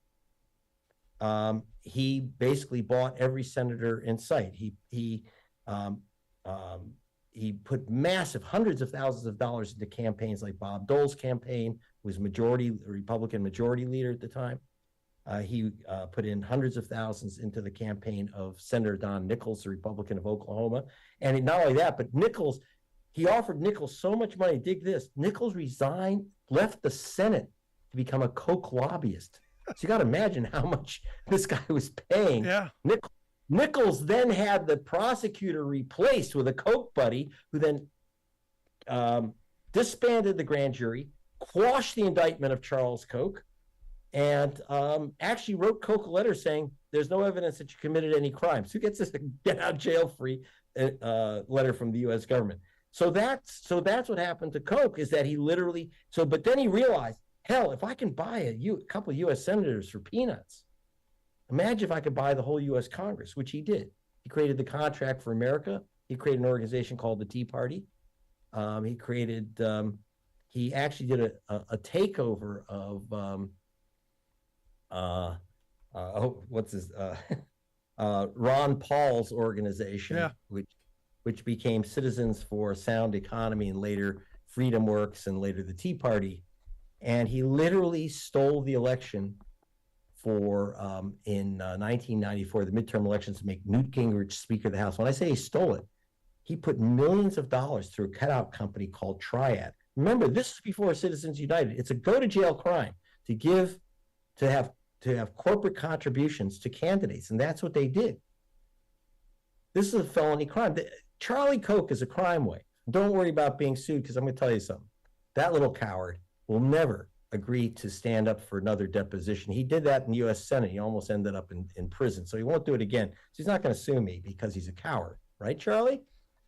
he basically bought every senator in sight. He put massive hundreds of thousands of dollars into campaigns like Bob Dole's campaign, who was Republican majority leader at the time. He put in hundreds of thousands into the campaign of Senator Don Nichols, the Republican of Oklahoma. And not only that, but he offered Nichols so much money. Dig this. Nichols resigned, left the Senate to become a Koch lobbyist. So you got to imagine how much this guy was paying. Yeah. Nichols then had the prosecutor replaced with a Koch buddy who then disbanded the grand jury, quashed the indictment of Charles Koch, and actually wrote Koch a letter saying there's no evidence that you committed any crimes. Who gets this get out jail free letter from the U.S. government? So that's what happened to Koch, is that he literally but then he realized, hell, if I can buy a couple of U.S. senators for peanuts, imagine if I could buy the whole U.S. Congress, which he did. He created the Contract for America. He created an organization called the Tea Party. He actually did a takeover of Ron Paul's organization, which became Citizens for a Sound Economy and later Freedom Works and later the Tea Party. And he literally stole the election in 1994, the midterm elections, to make Newt Gingrich Speaker of the House. When I say he stole it, he put millions of dollars through a cutout company called Triad. Remember, this is before Citizens United. It's a go-to-jail crime to have corporate contributions to candidates, and that's what they did. This is a felony crime. Charlie Koch is a crime wave. Don't worry about being sued, because I'm going to tell you something. That little coward will never agree to stand up for another deposition. He did that in the U.S. Senate. He almost ended up in prison, so he won't do it again. So he's not going to sue me because he's a coward, right, Charlie?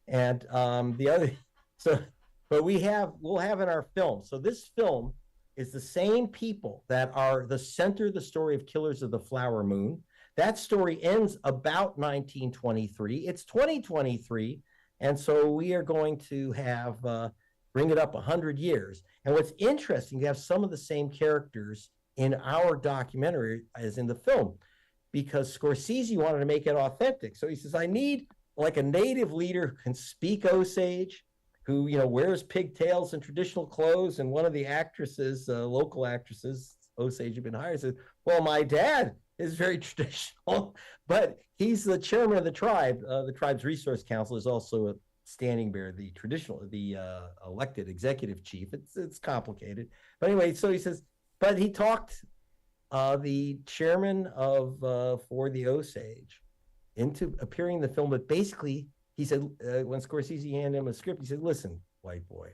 And but we'll have in our film. So this film is the same people that are the center of the story of Killers of the Flower Moon. That story ends about 1923. It's 2023. And so we are going to have bring it up 100 years. And what's interesting, you have some of the same characters in our documentary as in the film, because Scorsese wanted to make it authentic. So he says, I need like a native leader who can speak Osage, who, you know, wears pigtails and traditional clothes. And one of the actresses, local actresses, Osage had been hired, said, well, my dad is very traditional, but he's the chairman of the tribe. The tribe's resource council is also a standing bearer, the elected executive chief. It's complicated. But anyway, so he says, but he talked the chairman of for the Osage into appearing in the film. But basically, he said, when Scorsese handed him a script, he said, listen, white boy,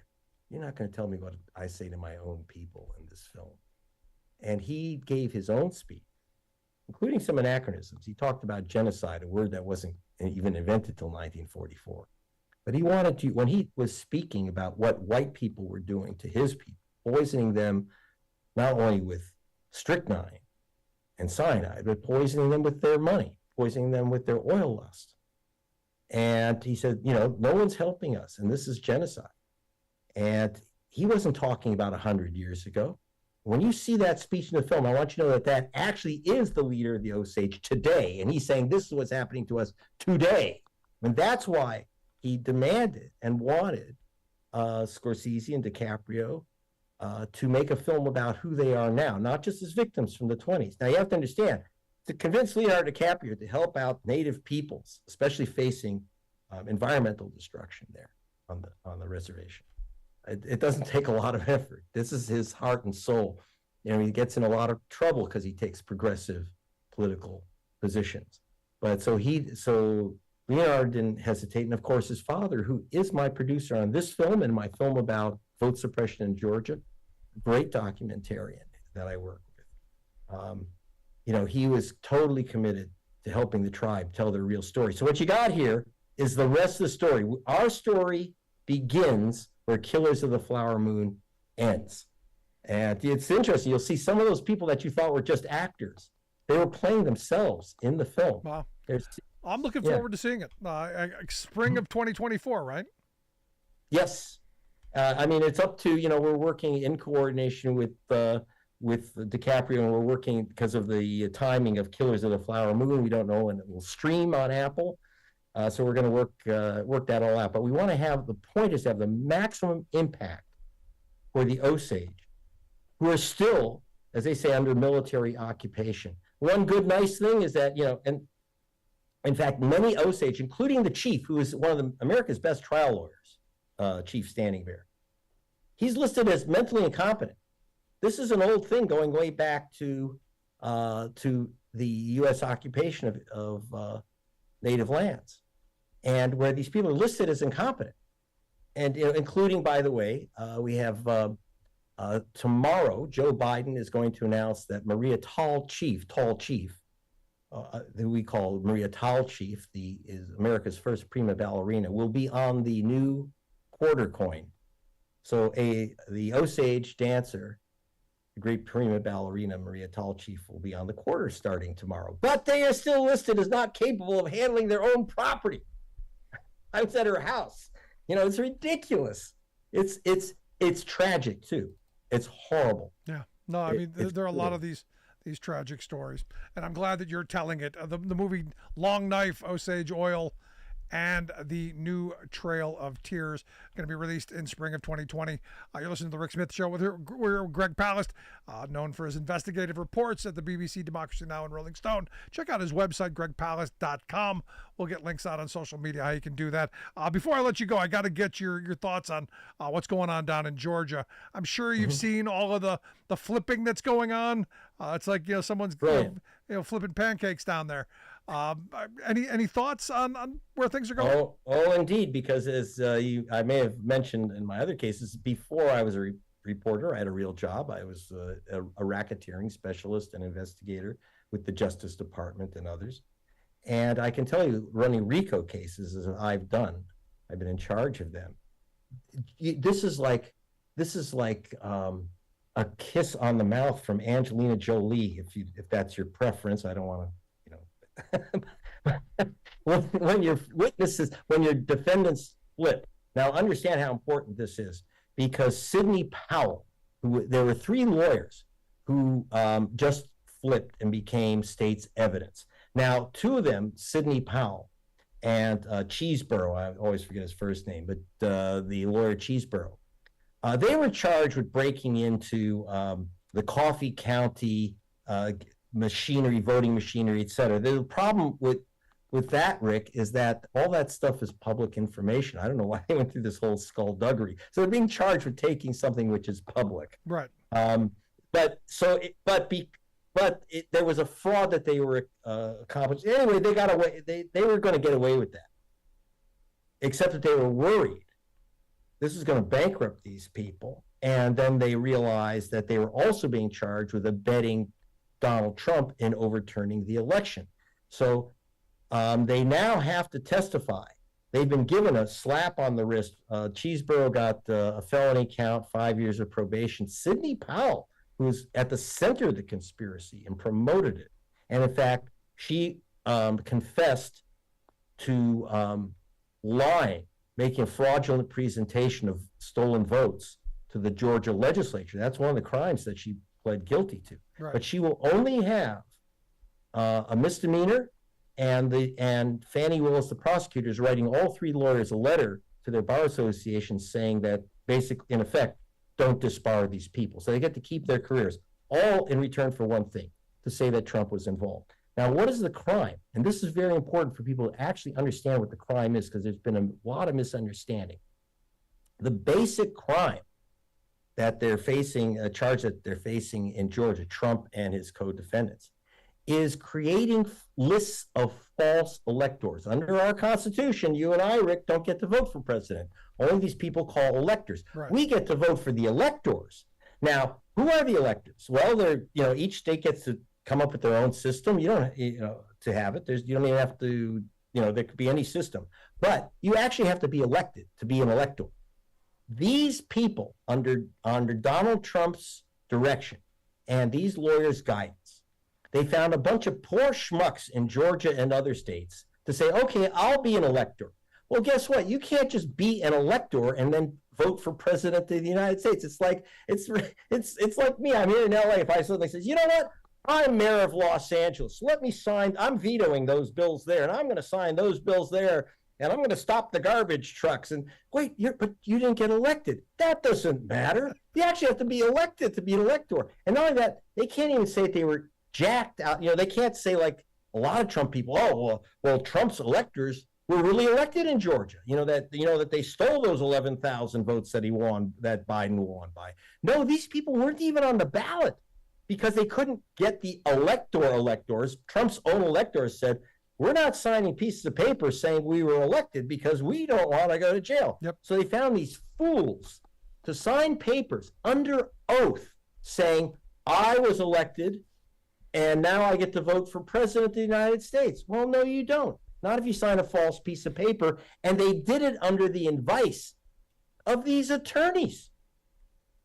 you're not going to tell me what I say to my own people in this film. And he gave his own speech, including some anachronisms. He talked about genocide, a word that wasn't even invented till 1944. But he wanted to, when he was speaking about what white people were doing to his people, poisoning them not only with strychnine and cyanide, but poisoning them with their money, poisoning them with their oil lust. And he said, you know, no one's helping us, and this is genocide. And he wasn't talking about 100 years ago. When you see that speech in the film, I want you to know that that actually is the leader of the Osage today. And he's saying, this is what's happening to us today. And that's why he demanded and wanted Scorsese and DiCaprio to make a film about who they are now, not just as victims from the 20s. Now, you have to understand, to convince Leonardo DiCaprio to help out native peoples, especially facing environmental destruction there on the reservation, it doesn't take a lot of effort. This is his heart and soul. You know, he gets in a lot of trouble because he takes progressive political positions. But so Leonardo didn't hesitate. And of course, his father, who is my producer on this film and my film about vote suppression in Georgia, great documentarian that I work with. You know, he was totally committed to helping the tribe tell their real story. So what you got here is the rest of the story. Our story begins where Killers of the Flower Moon ends. And it's interesting. You'll see some of those people that you thought were just actors. They were playing themselves in the film. Wow. I'm looking forward to seeing it. Spring of 2024, right? Yes. I mean, it's up to, you know, we're working in coordination with DiCaprio, and we're working because of the timing of Killers of the Flower Moon. We don't know when it will stream on Apple. So we're going to work that all out. But we want to have, the point is to have the maximum impact for the Osage, who are still, as they say, under military occupation. One good, nice thing is that, you know, and in fact, many Osage, including the chief, who is one of America's best trial lawyers, Chief Standing Bear, he's listed as mentally incompetent. This is an old thing going way back to the U.S. occupation of native lands, and where these people are listed as incompetent. And you know, including, by the way, we have tomorrow, Joe Biden is going to announce that Maria Tall Chief, who we call Maria Tall Chief, is America's first prima ballerina, will be on the new quarter coin. So the Osage dancer, the great prima ballerina Maria Tall Chief, will be on the quarter starting tomorrow. But they are still listed as not capable of handling their own property. I was at her house. You know, it's ridiculous. It's tragic too. It's horrible. Yeah. No, I mean, there are a lot of these tragic stories, and I'm glad that you're telling it. The movie Long Knife, Osage Oil, and the new Trail of Tears, going to be released in spring of 2020. You're listening to The Rick Smith Show with Greg Palast, known for his investigative reports at the BBC, Democracy Now! And Rolling Stone. Check out his website, gregpalast.com. We'll get links out on social media how you can do that. Before I let you go, I got to get your thoughts on what's going on down in Georgia. I'm sure you've seen all of the flipping that's going on. It's like, you know, someone's flipping pancakes down there. Any thoughts on where things are going? Oh, indeed, because as I may have mentioned in my other cases, before I was a reporter, I had a real job. I was a racketeering specialist and investigator with the Justice Department and others. And I can tell you, running RICO cases, as I've done, I've been in charge of them. This is like a kiss on the mouth from Angelina Jolie, if that's your preference. I don't want to, when your witnesses, when your defendants flip. Now, understand how important this is, because Sidney Powell, there were 3 lawyers who just flipped and became state's evidence. Now, 2 of them, Sidney Powell and Cheeseborough, I always forget his first name, but the lawyer Cheeseborough, they were charged with breaking into the Coffee County machinery, voting machinery, et cetera. The problem with that, Rick, is that all that stuff is public information. I don't know why they went through this whole skullduggery. So they're being charged with taking something which is public. Right. There was a fraud that they were accomplishing. Anyway, they got away. They were going to get away with that, except that they were worried this is going to bankrupt these people. And then they realized that they were also being charged with abetting Donald Trump in overturning the election. So they now have to testify. They've been given a slap on the wrist. Cheeseborough got a felony count, 5 years of probation. Sidney Powell, who was at the center of the conspiracy and promoted it, and in fact, she confessed to lying, making a fraudulent presentation of stolen votes to the Georgia legislature. That's one of the crimes that she pled guilty to. Right. But she will only have a misdemeanor, and Fannie Willis, the prosecutor, is writing all 3 lawyers a letter to their bar association saying that, basically, in effect, don't disbar these people. So they get to keep their careers, all in return for one thing, to say that Trump was involved. Now, what is the crime? And this is very important for people to actually understand what the crime is, because there's been a lot of misunderstanding. The basic crime that they're facing, a charge that they're facing in Georgia, Trump and his co-defendants, is creating lists of false electors. Under our Constitution, you and I, Rick, don't get to vote for president. Only these people called electors. Right. We get to vote for the electors. Now, who are the electors? Well, they're, each state gets to come up with their own system. You don't, to have it. You don't even have to, there could be any system. But you actually have to be elected to be an elector. These people, under Donald Trump's direction and these lawyers' guidance, they found a bunch of poor schmucks in Georgia and other states to say, okay, I'll be an elector. Well, guess what? You can't just be an elector and then vote for president of the United States. It's like me. I'm here in LA. If I suddenly says, you know what? I'm mayor of Los Angeles. Let me sign. I'm vetoing those bills there, and I'm going to sign those bills there, and I'm going to stop the garbage trucks. And wait, but you didn't get elected. That doesn't matter. You actually have to be elected to be an elector. And not only that, they can't even say that they were jacked out. They can't say, like a lot of Trump people, well, Trump's electors were really elected in Georgia. That they stole those 11,000 votes that Biden won by. No, these people weren't even on the ballot because they couldn't get the electors. Trump's own electors said, we're not signing pieces of paper saying we were elected because we don't want to go to jail. Yep. So they found these fools to sign papers under oath saying, I was elected and now I get to vote for president of the United States. Well, no, you don't. Not if you sign a false piece of paper. And they did it under the advice of these attorneys.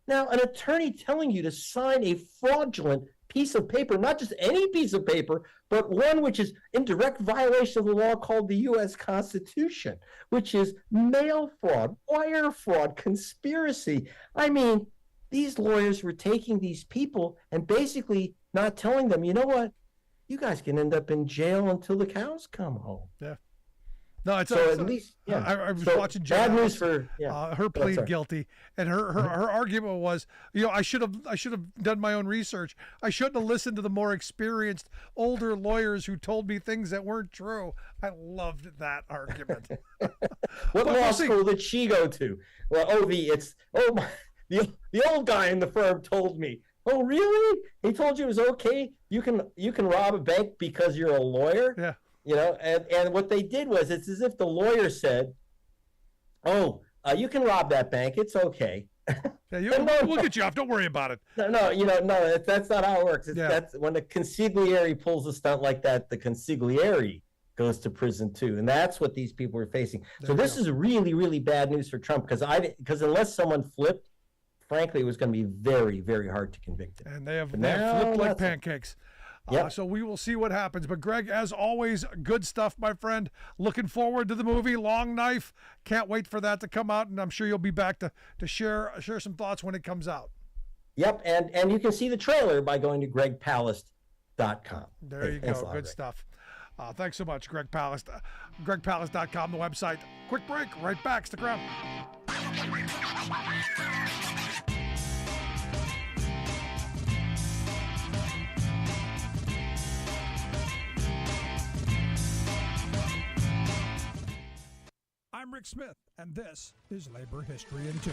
Now, an attorney telling you to sign a fraudulent piece of paper, not just any piece of paper, but one which is in direct violation of the law called the U.S. Constitution, which is mail fraud, wire fraud, conspiracy. I mean, these lawyers were taking these people and basically not telling them, you know what? You guys can end up in jail until the cows come home. Yeah. No, it's so at least. Yeah. I was watching bad Jen news for her plead guilty, and her argument was, I should have done my own research. I shouldn't have listened to the more experienced older lawyers who told me things that weren't true. I loved that argument. What law school did she go to? Well, the old guy in the firm told me. Oh, really? He told you it was okay? You can rob a bank because you're a lawyer? Yeah. And what they did was, it's as if the lawyer said, you can rob that bank. It's okay. Yeah, we'll get you off. Don't worry about it. No, that's not how it works. That's when the consigliere pulls a stunt like that, the consigliere goes to prison too. And that's what these people are facing. So this is really, really bad news for Trump because unless someone flipped, frankly, it was going to be very, very hard to convict him. And they have flipped like pancakes. Yep. So we will see what happens. But Greg, as always, good stuff, my friend. Looking forward to the movie Long Knife. Can't wait for that to come out, and I'm sure you'll be back to share some thoughts when it comes out. Yep, and you can see the trailer by going to gregpalast.com. There you go. Good Greg. Stuff. Thanks so much, Greg Palast. gregpalast.com, the website. Quick break. Right back. Stick around. I'm Rick Smith, and this is Labor History in 2.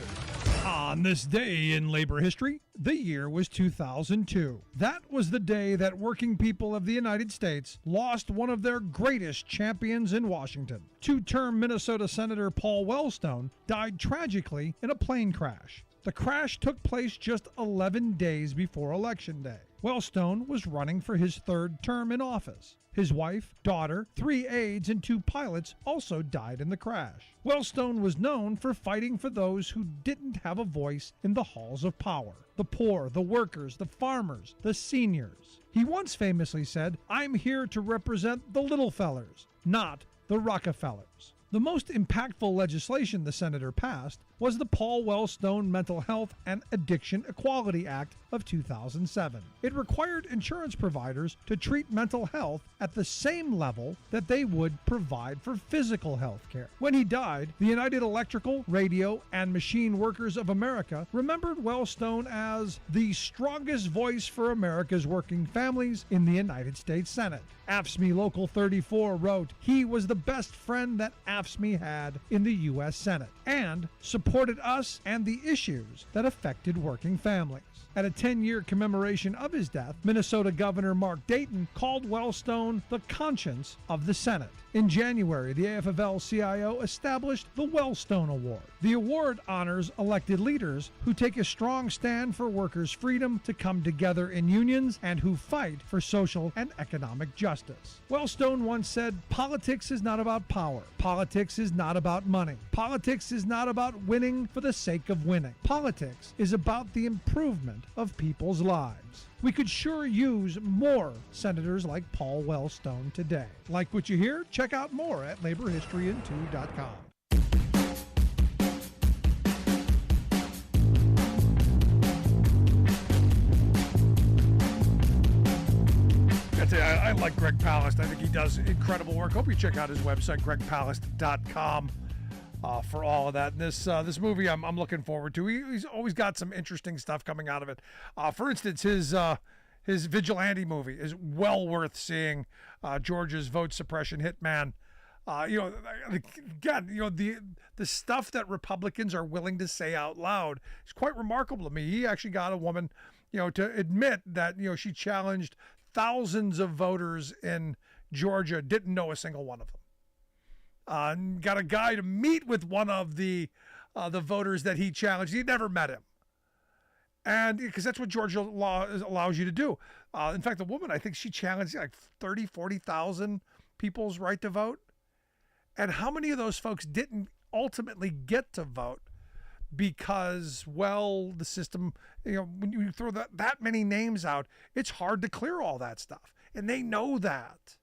On this day in labor history, the year was 2002. That was the day that working people of the United States lost one of their greatest champions in Washington. Two-term Minnesota Senator Paul Wellstone died tragically in a plane crash. The crash took place just 11 days before Election Day. Wellstone was running for his third term in office. His wife, daughter, 3 aides, and 2 pilots also died in the crash. Wellstone was known for fighting for those who didn't have a voice in the halls of power: the poor, the workers, the farmers, the seniors. He once famously said, "I'm here to represent the little fellers, not the Rockefellers." The most impactful legislation the senator passed was the Paul Wellstone Mental Health and Addiction Equality Act of 2007. It required insurance providers to treat mental health at the same level that they would provide for physical health care. When he died, the United Electrical, Radio, and Machine Workers of America remembered Wellstone as the strongest voice for America's working families in the United States Senate. AFSCME Local 34 wrote, "He was the best friend that AFSCME had in the U.S. Senate and supported us and the issues that affected working families." At a 10-year commemoration of his death, Minnesota Governor Mark Dayton called Wellstone the conscience of the Senate. In January, the AFL-CIO established the Wellstone Award. The award honors elected leaders who take a strong stand for workers' freedom to come together in unions and who fight for social and economic justice. Wellstone once said, "Politics is not about power. Politics is not about money. Politics is not about winning for the sake of winning. Politics is about the improvement of people's lives." We could sure use more senators like Paul Wellstone today. Like what you hear? Check out more at laborhistoryin2.com. I like Greg Palast. I think he does incredible work. Hope you check out his website, gregpalast.com. For all of that. And this movie I'm looking forward to. He's always got some interesting stuff coming out of it. For instance, his vigilante movie is well worth seeing. Georgia's vote suppression hitman. Again, the stuff that Republicans are willing to say out loud is quite remarkable to me. He actually got a woman, to admit that she challenged thousands of voters in Georgia, didn't know a single one of them. Got a guy to meet with one of the voters that he challenged. He never met him. And because that's what Georgia law allows you to do. In fact, the woman, I think she challenged like 30, 40,000 people's right to vote. And how many of those folks didn't ultimately get to vote because, the system, when you throw that many names out, it's hard to clear all that stuff. And they know that.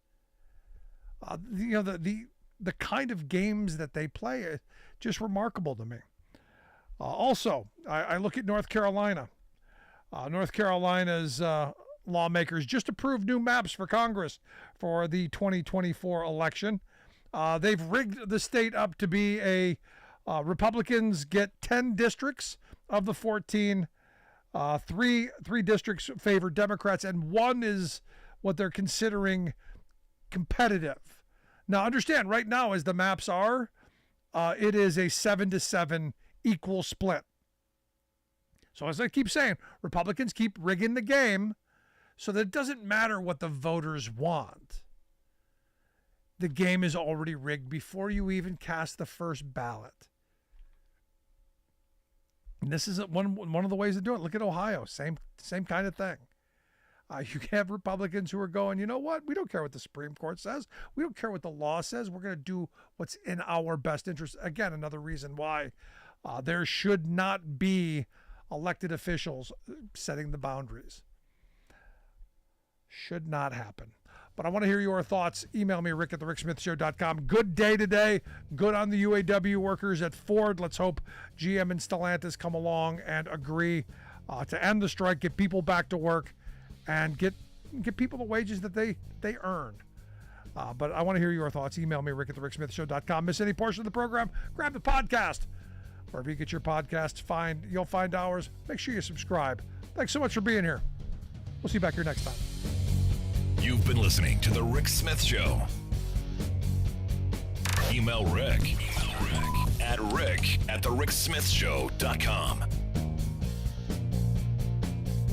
The kind of games that they play is just remarkable to me. Also, I look at North Carolina. North Carolina's lawmakers just approved new maps for Congress for the 2024 election. They've rigged the state up to be Republicans get 10 districts of the 14. Three districts favor Democrats, and one is what they're considering competitive. Now, understand, right now, as the maps are, it is a 7-7 equal split. So as I keep saying, Republicans keep rigging the game so that it doesn't matter what the voters want. The game is already rigged before you even cast the first ballot. And this is one of the ways to do it. Look at Ohio, same kind of thing. You have Republicans who are going, you know what? We don't care what the Supreme Court says. We don't care what the law says. We're going to do what's in our best interest. Again, another reason why there should not be elected officials setting the boundaries. Should not happen. But I want to hear your thoughts. Email me, rick@thericksmithshow.com. Good day today. Good on the UAW workers at Ford. Let's hope GM and Stellantis come along and agree to end the strike, get people back to work, and get people the wages that they earned. But I want to hear your thoughts. Email me, rick@thericksmithshow.com. Miss any portion of the program? Grab the podcast. Wherever you get your podcasts, you'll find ours. Make sure you subscribe. Thanks so much for being here. We'll see you back here next time. You've been listening to The Rick Smith Show. Email Rick at rick@thericksmithshow.com.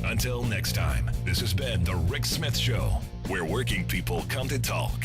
Until next time, this has been The Rick Smith Show, where working people come to talk.